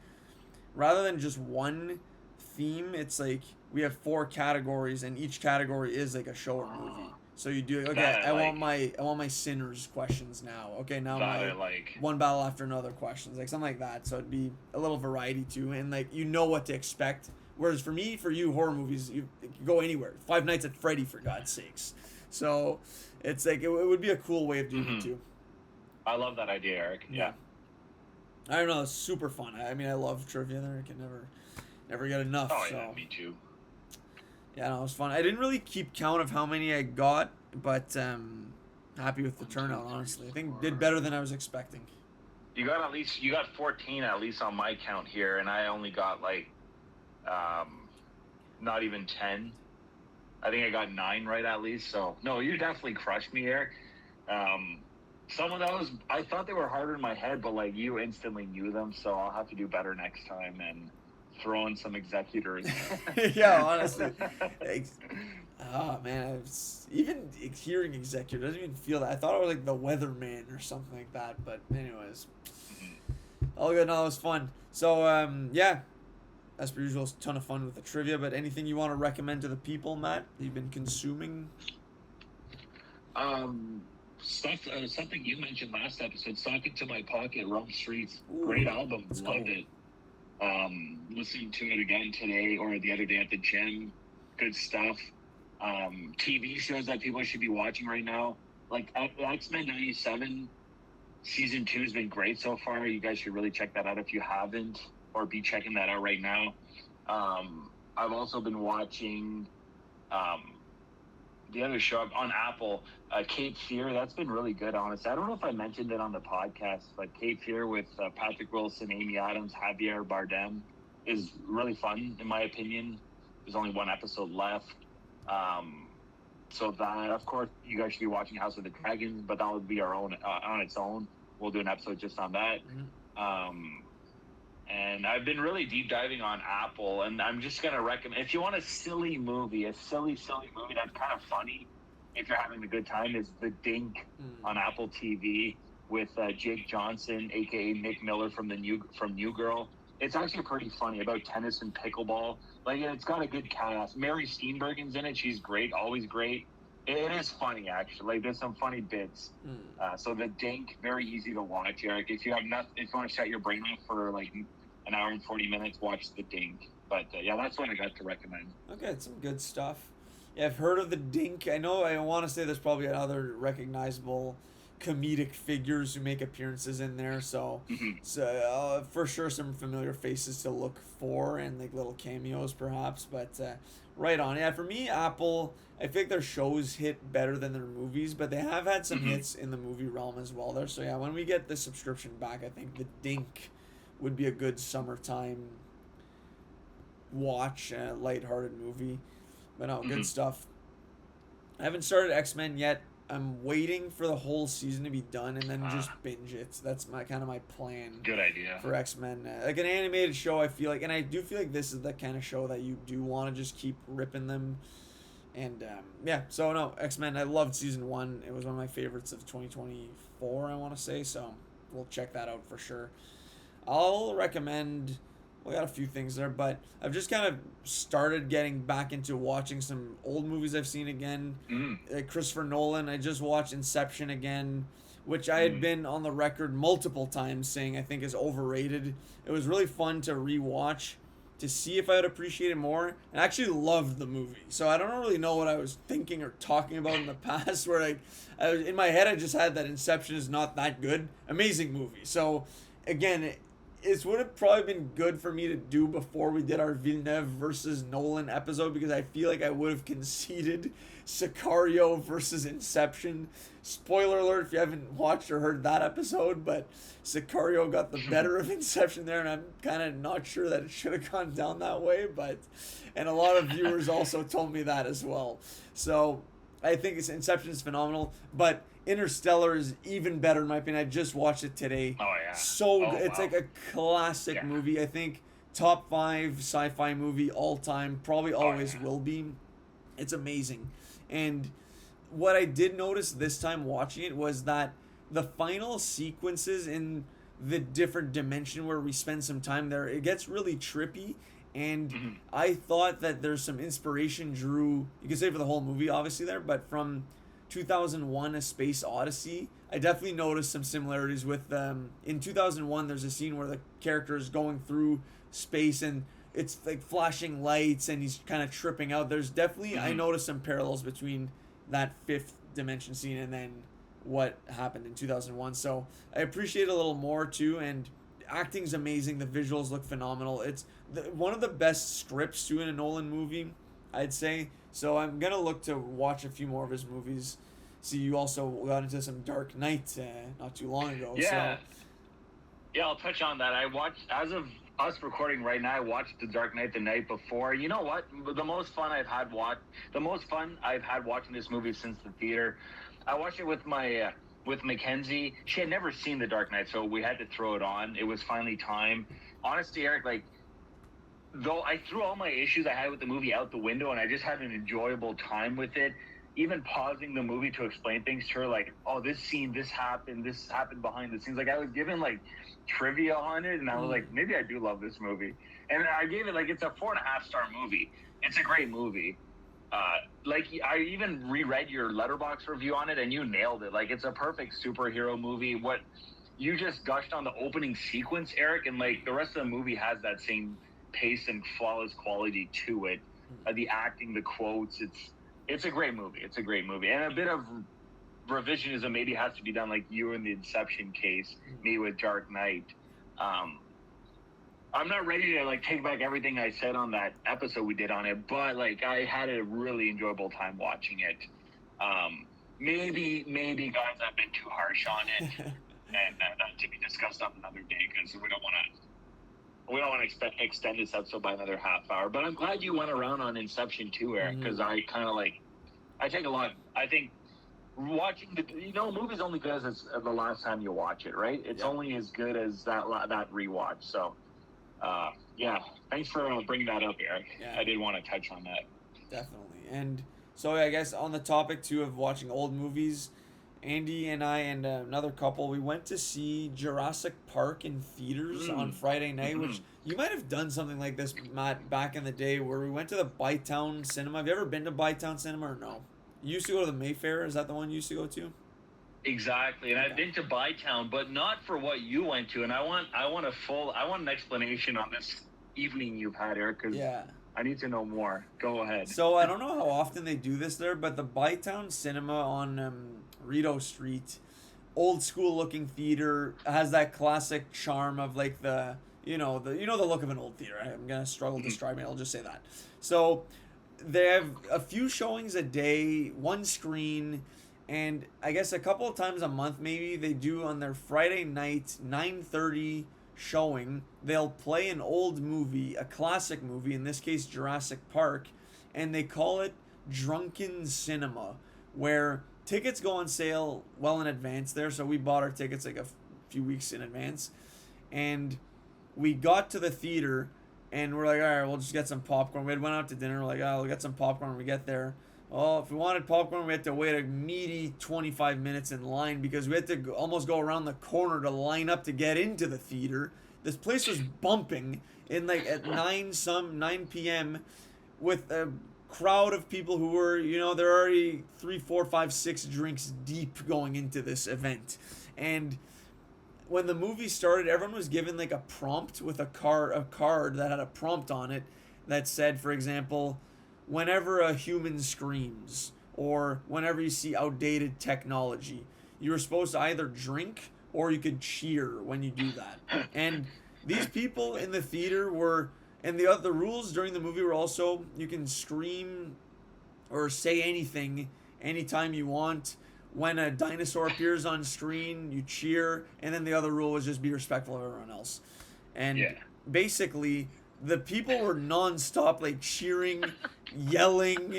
rather than just one theme, it's like we have 4 categories, and each category is like a show or movie. So you do okay. I want my Sinners questions now. Okay, now my One Battle After Another questions, like something like that. So it'd be a little variety too, and like you know what to expect. Whereas for you, horror movies, you can go anywhere. Five Nights at Freddy, for God's sakes. So it's like it would be a cool way of doing it too. I love that idea, Eric. Yeah. I don't know. It's super fun. I mean, I love trivia. There, I can never get enough. Oh so. yeah, me too. Yeah, no, it was fun. I didn't really keep count of how many I got, but happy with the turnout, honestly. I think did better than I was expecting. You got 14 at least on my count here, and I only got like not even 10. I think I got 9 right at least. So no, you definitely crushed me, Eric. Some of those I thought they were harder in my head, but like you instantly knew them, so I'll have to do better next time and throw in some executors. Yeah, honestly. Oh man, even hearing executor doesn't even feel that. I thought it was like the weatherman or something like that. But anyways, all good. No, it was fun. So yeah, as per usual, it's a ton of fun with the trivia. But anything you want to recommend to the people, Matt, that you've been consuming? Something you mentioned last episode, Sock Into My Pocket, Rome Streets. Ooh, Great album. let's Loved go. it. Listening to it again today or the other day at the gym. Good stuff. TV shows that people should be watching right now. Like X-Men 97 season 2 has been great so far. You guys should really check that out if you haven't, or be checking that out right now. I've also been watching the other show on Apple, Cape Fear. That's been really good, honestly. I don't know if I mentioned it on the podcast, but Cape Fear with Patrick Wilson, Amy Adams, Javier Bardem is really fun, in my opinion. There's only 1 episode left. So that, of course, you guys should be watching House of the Dragons, but that would be our own on its own. We'll do an episode just on that. And I've been really deep diving on Apple, and I'm just going to recommend, if you want a silly movie, that's kind of funny, if you're having a good time, is The Dink on Apple TV with Jake Johnson, aka Nick Miller from New Girl. It's actually pretty funny about tennis and pickleball. Like, it's got a good cast. Mary Steenburgen's in it. She's great, always great. It is funny, actually. Like, there's some funny bits. So the Dink, very easy to watch, Eric. If you have nothing, if you want to shut your brain off for like an hour and 40 minutes, watch the Dink. But yeah, that's what I got to recommend. Okay, it's some good stuff. Yeah, I've heard of the Dink. I know. I want to say there's probably other recognizable comedic figures who make appearances in there. So, for sure, some familiar faces to look for and like little cameos, perhaps. But right on. Yeah, for me, Apple. I think their shows hit better than their movies, but they have had some hits in the movie realm as well. There. So yeah, when we get the subscription back, I think the Dink would be a good summertime watch, lighthearted movie. But no, good stuff. I haven't started X-Men yet. I'm waiting for the whole season to be done and then just binge it. That's my plan. Good idea. For X-Men. Like an animated show, I feel like, and I do feel like this is the kind of show that you do want to just keep ripping them. And yeah, so no, X-Men, I loved season 1. It was one of my favorites of 2024, I want to say. So we'll check that out for sure. I'll recommend... We got a few things there, but I've just kind of started getting back into watching some old movies I've seen again. Like Christopher Nolan, I just watched Inception again, which I had been on the record multiple times saying I think is overrated. It was really fun to rewatch to see if I would appreciate it more. And I actually loved the movie. So I don't really know what I was thinking or talking about in the past where I was, in my head I just had that Inception is not that good. Amazing movie. So again, it would have probably been good for me to do before we did our Villeneuve versus Nolan episode because I feel like I would have conceded Sicario versus Inception. Spoiler alert if you haven't watched or heard that episode, but Sicario got the better of Inception there, and I'm kind of not sure that it should have gone down that way, and a lot of viewers also told me that as well. So I think Inception is phenomenal, but Interstellar is even better in my opinion. I just watched it today. Oh yeah. It's like a classic movie. I think top 5 sci-fi movie all time. Probably always will be. It's amazing. And what I did notice this time watching it was that the final sequences in the different dimension where we spend some time there, it gets really trippy. And I thought that there's some inspiration drew, you could say for the whole movie obviously there, but from 2001 A Space Odyssey, I definitely noticed some similarities with in 2001 there's a scene where the character is going through space and it's like flashing lights and he's kind of tripping out. There's definitely I noticed some parallels between that fifth dimension scene and then what happened in 2001. So I appreciate it a little more too, and acting's amazing. The visuals look phenomenal. It's one of the best scripts too in a Nolan movie, I'd say. So I'm gonna look to watch a few more of his movies. See, you also got into some Dark Knight not too long ago. Yeah. So. Yeah, I'll touch on that. I watched, as of us recording right now, I watched The Dark Knight the night before. You know what? The most fun I've had watching this movie since the theater. I watched it with my with Mackenzie. She had never seen The Dark Knight, so we had to throw it on. It was finally time. Honestly, Eric, though I threw all my issues I had with the movie out the window and I just had an enjoyable time with it, even pausing the movie to explain things to her, oh, this scene, this happened behind the scenes. I was given trivia on it, and I was like, maybe I do love this movie. And I gave it it's a 4.5-star movie. It's a great movie. I even reread your Letterboxd review on it, and you nailed it. It's a perfect superhero movie. What you just gushed on the opening sequence, Eric, and the rest of the movie has that same pace and flawless quality to it. The acting, the quotes, it's a great movie. It's a great movie, and a bit of revisionism maybe has to be done, like you in the Inception case, me with Dark Knight. I'm not ready to take back everything I said on that episode we did on it, but I had a really enjoyable time watching it. Maybe guys, I've been too harsh on it, and that to be discussed on another day because we don't want to extend this episode by another half hour. But I'm glad you went around on Inception too, Eric, because I kind of I take a lot. I think watching the movie's only good as the last time you watch it, right? It's only as good as that rewatch. So. Yeah, thanks for bringing that up, Eric. Yeah. I did want to touch on that. Definitely. And so I guess on the topic too of watching old movies Andy and I and another couple, we went to see Jurassic Park in theaters on Friday night, which you might have done something like this, Matt, back in the day, where we went to the Bytown Cinema. Have you ever been to Bytown Cinema or no? You used to go to the Mayfair. Is that the one you used to go to? Exactly, and I've been to Bytown, but not for what you went to. And I want an explanation on this evening you've had, Eric, because I need to know more. Go ahead. So I don't know how often they do this there, but the Bytown Cinema on Rideau Street, old school looking theater, has that classic charm of like the look of an old theater. I'm gonna struggle describing it. I'll just say that. So they have a few showings a day, one screen. And I guess a couple of times a month, maybe, they do on their Friday night 9:30 showing. They'll play an old movie, a classic movie, in this case Jurassic Park, and they call it Drunken Cinema, where tickets go on sale well in advance there. So we bought our tickets like a few weeks in advance, and we got to the theater, and we're like, all right, we'll just get some popcorn. We went out to dinner, we're like, oh, we'll get some popcorn when we get there. Oh, if we wanted popcorn, we had to wait a meaty 25 minutes in line because we had to almost go around the corner to line up to get into the theater. This place was bumping in like at 9 p.m. with a crowd of people who were, they're already 3, 4, 5, 6 drinks deep going into this event. And when the movie started, everyone was given like a prompt with a card that had a prompt on it that said, for example, whenever a human screams or whenever you see outdated technology, you were supposed to either drink or you could cheer when you do that. And these people in the theater were, and the rules during the movie were also, you can scream or say anything anytime you want. When a dinosaur appears on screen, you cheer, and then the other rule was just be respectful of everyone else. And basically, the people were non-stop, like, cheering, yelling,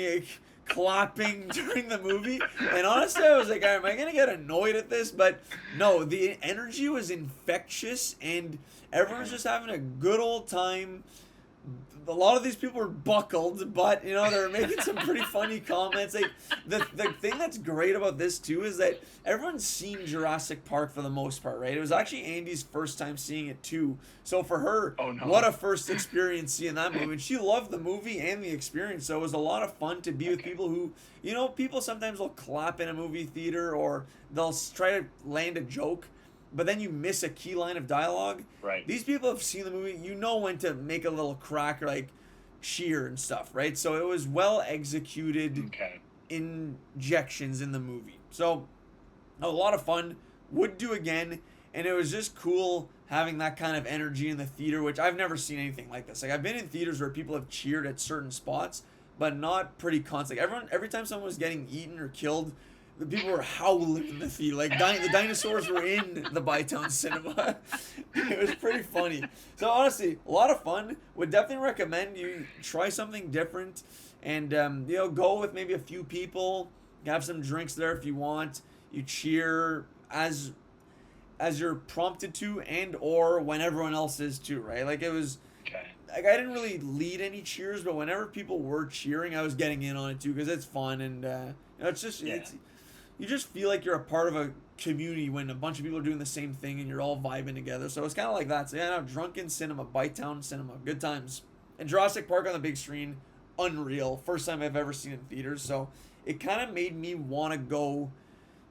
clapping during the movie. And honestly, I was like, am I going to get annoyed at this? But no, the energy was infectious, and everyone was just having a good old time. A lot of these people were buckled, but, they were making some pretty funny comments. Like, the thing that's great about this, too, is that everyone's seen Jurassic Park for the most part, right? It was actually Andy's first time seeing it, too. So for her, what a first experience seeing that movie. And she loved the movie and the experience, so it was a lot of fun to be with people who, people sometimes will clap in a movie theater or they'll try to land a joke, but then you miss a key line of dialogue. Right. These people have seen the movie. when to make a little crack or like cheer and stuff, right? So it was well executed injections in the movie. So a lot of fun. Would do again. And it was just cool having that kind of energy in the theater, which I've never seen anything like this. Like, I've been in theaters where people have cheered at certain spots, but not pretty constant. Like, every time someone was getting eaten or killed, the people were howling in the theater. Like, the dinosaurs were in the Bytown Cinema. It was pretty funny. So, honestly, a lot of fun. Would definitely recommend you try something different. And, go with maybe a few people. Have some drinks there if you want. You cheer as you're prompted to and or when everyone else is too, right? Like, it was... Like, I didn't really lead any cheers, but whenever people were cheering, I was getting in on it too because it's fun. And, it's just... You just feel like you're a part of a community when a bunch of people are doing the same thing and you're all vibing together. So it's kind of like that. So Drunken Cinema, Bytown Cinema, good times. And Jurassic Park on the big screen, unreal. First time I've ever seen it in theaters. So it kind of made me want to go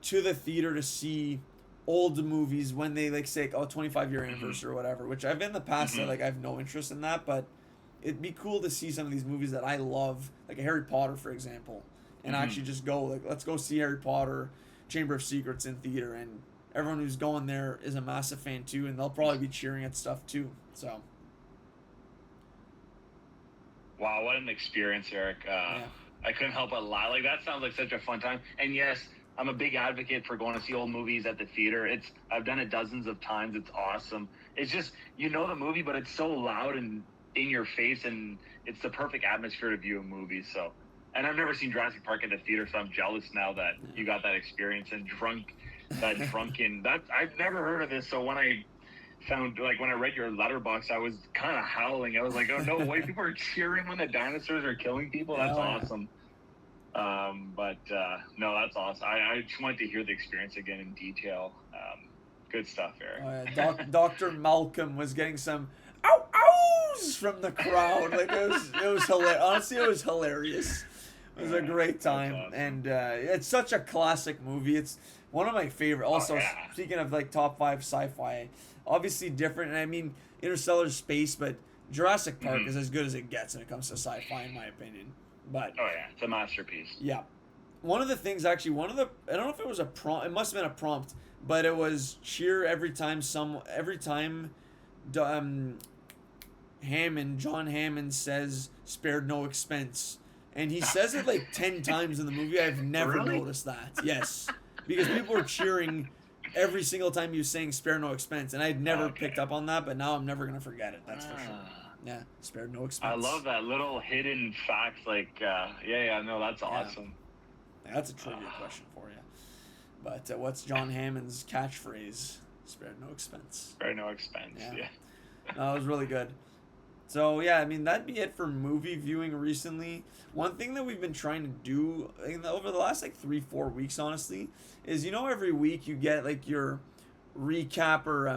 to the theater to see old movies when they like say 25-year anniversary or whatever. Which I've in the past said like I have no interest in that, but it'd be cool to see some of these movies that I love, like Harry Potter, for example. And actually just go, like, let's go see Harry Potter, Chamber of Secrets in theater. And everyone who's going there is a massive fan, too. And they'll probably be cheering at stuff, too. So. Wow, what an experience, Eric. I couldn't help but laugh. Like, that sounds like such a fun time. And, yes, I'm a big advocate for going to see old movies at the theater. I've done it dozens of times. It's awesome. It's just, the movie, but it's so loud and in your face. And it's the perfect atmosphere to view a movie, so... And I've never seen Jurassic Park at the theater, so I'm jealous now that you got that experience and drunken. I've never heard of this. So when I when I read your letterbox, I was kind of howling. I was like, oh no way, people are cheering when the dinosaurs are killing people. That's awesome. No, that's awesome. I just wanted to hear the experience again in detail. Good stuff, Eric. Dr. Malcolm was getting some ow ows from the crowd. Like it was hilarious. Honestly, it was hilarious. It was a great time, awesome. and it's such a classic movie. It's one of my favorite. Also, speaking of like top 5 sci-fi, obviously different. And I mean, Interstellar space, but Jurassic Park is as good as it gets when it comes to sci-fi, in my opinion. But it's a masterpiece. Yeah, one of the things actually, I don't know if it was a prompt. It must have been a prompt, but it was cheer every time John Hammond says "spared no expense." And he says it like 10 times in the movie. I've never noticed that. Yes. Because people were cheering every single time he was saying spare no expense. And I'd never picked up on that, but now I'm never going to forget it. That's for sure. Yeah, spared no expense. I love that little hidden facts. Like, no, that's awesome. Yeah, that's a trivia question for you. But what's John Hammond's catchphrase? Spared no expense. Spared no expense, yeah. No, it was really good. So, yeah, I mean, that'd be it for movie viewing recently. One thing that we've been trying to do over the last, 3-4 weeks, honestly, is, every week you get, your recap or,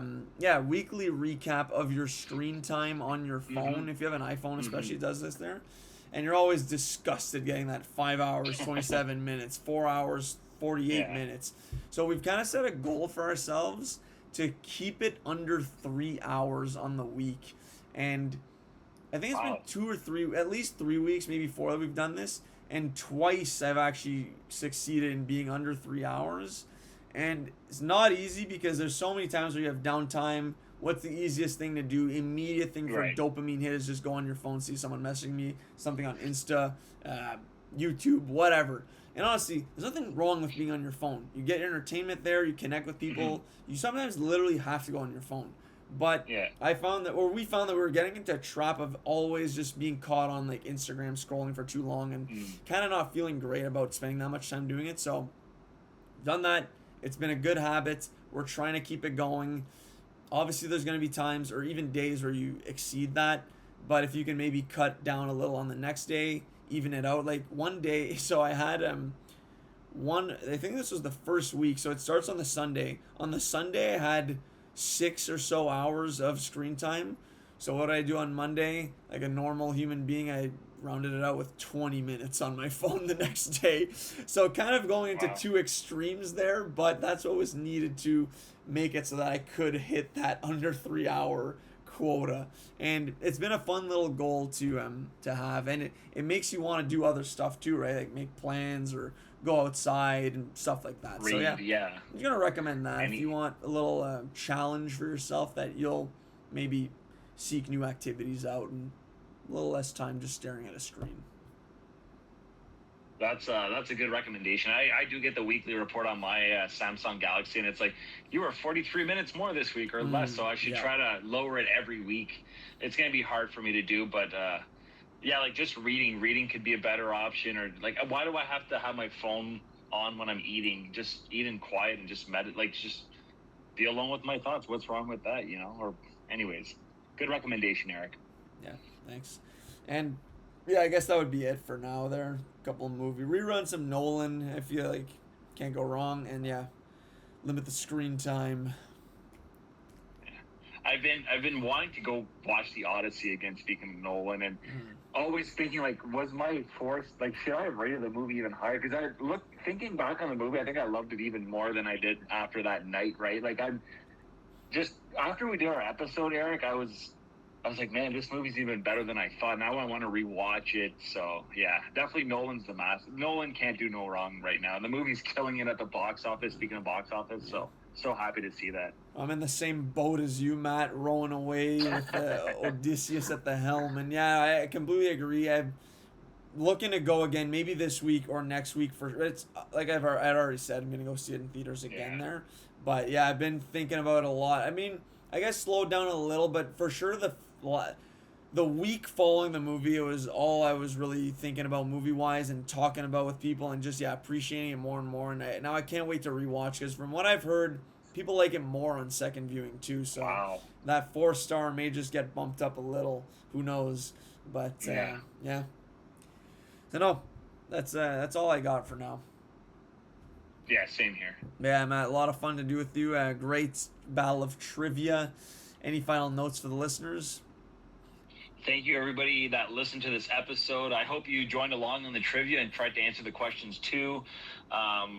weekly recap of your screen time on your phone. If you have an iPhone, especially, it does this there. And you're always disgusted getting that 5 hours, 27 minutes, 4 hours, 48 minutes. So we've kind of set a goal for ourselves to keep it under 3 hours on the week. And I think it's been 2 or 3, at least 3 weeks, maybe 4 that we've done this. And twice I've actually succeeded in being under 3 hours. And it's not easy because there's so many times where you have downtime. What's the easiest thing to do? Immediate thing for a dopamine hit is just go on your phone, see someone messaging me, something on Insta, YouTube, whatever. And honestly, there's nothing wrong with being on your phone. You get entertainment there, you connect with people. You sometimes literally have to go on your phone. But we found that we were getting into a trap of always just being caught on Instagram scrolling for too long and kind of not feeling great about spending that much time doing it. So done that. It's been a good habit. We're trying to keep it going. Obviously, there's going to be times or even days where you exceed that. But if you can maybe cut down a little on the next day, even it out. One day, so I had I think this was the first week. So it starts on the Sunday. On the Sunday, I had 6 or so hours of screen time. So what I do on Monday, like a normal human being, I rounded it out with 20 minutes on my phone the next day. So kind of going into two extremes there, but that's what was needed to make it so that I could hit that under 3 hour quota. And it's been a fun little goal to have, and it makes you want to do other stuff too, right? Like make plans or go outside and stuff like that. Read, so I'm gonna recommend that if you want a little challenge for yourself, that you'll maybe seek new activities out and a little less time just staring at a screen. That's a good recommendation. I do get the weekly report on my Samsung Galaxy, and it's like, you were 43 minutes more this week or less, so I should try to lower it every week. It's going to be hard for me to do, but just reading could be a better option. Or why do I have to have my phone on when I'm eating? Just eat in quiet and just meditate, just be alone with my thoughts. What's wrong with that, Or anyways, good recommendation, Eric. Yeah, thanks. And I guess that would be it for now there. A couple of rerun some Nolan, I feel like can't go wrong, and limit the screen time. I've been wanting to go watch The Odyssey again, speaking of Nolan, and always thinking was my force should I have rated the movie even higher? Because thinking back on the movie, I think I loved it even more than I did after that night, right? I'm just, after we did our episode, Eric, I was like, man, this movie's even better than I thought. Now I want to rewatch it. So, definitely Nolan's the master. Nolan can't do no wrong right now. The movie's killing it at the box office, speaking of box office. So happy to see that. I'm in the same boat as you, Matt, rowing away with Odysseus at the helm. And, I completely agree. I'm looking to go again, maybe this week or next week. It's like I'd already said, I'm going to go see it in theaters again there. But, I've been thinking about it a lot. I mean, I guess slowed down a little, but for sure the week following the movie, it was all I was really thinking about movie-wise and talking about with people and just, appreciating it more and more. And now I can't wait to rewatch, because from what I've heard, people like it more on second viewing too. So that 4-star may just get bumped up a little. Who knows? But, So no, That's all I got for now. Yeah, same here. Yeah, Matt, a lot of fun to do with you. Great battle of trivia. Any final notes for the listeners? Thank you, everybody that listened to this episode. I hope you joined along on the trivia and tried to answer the questions too.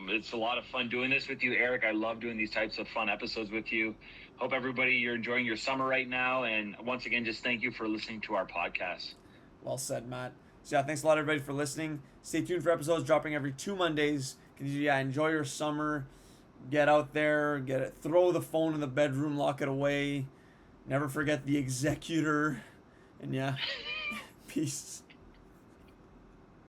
It's a lot of fun doing this with you, Eric. I love doing these types of fun episodes with you. Hope everybody you're enjoying your summer right now. And once again, just thank you for listening to our podcast. Well said, Matt. So yeah, thanks a lot, everybody, for listening. Stay tuned for episodes dropping every 2 Mondays. Enjoy your summer. Get out there, throw the phone in the bedroom, lock it away. Never forget the executor. And yeah, peace.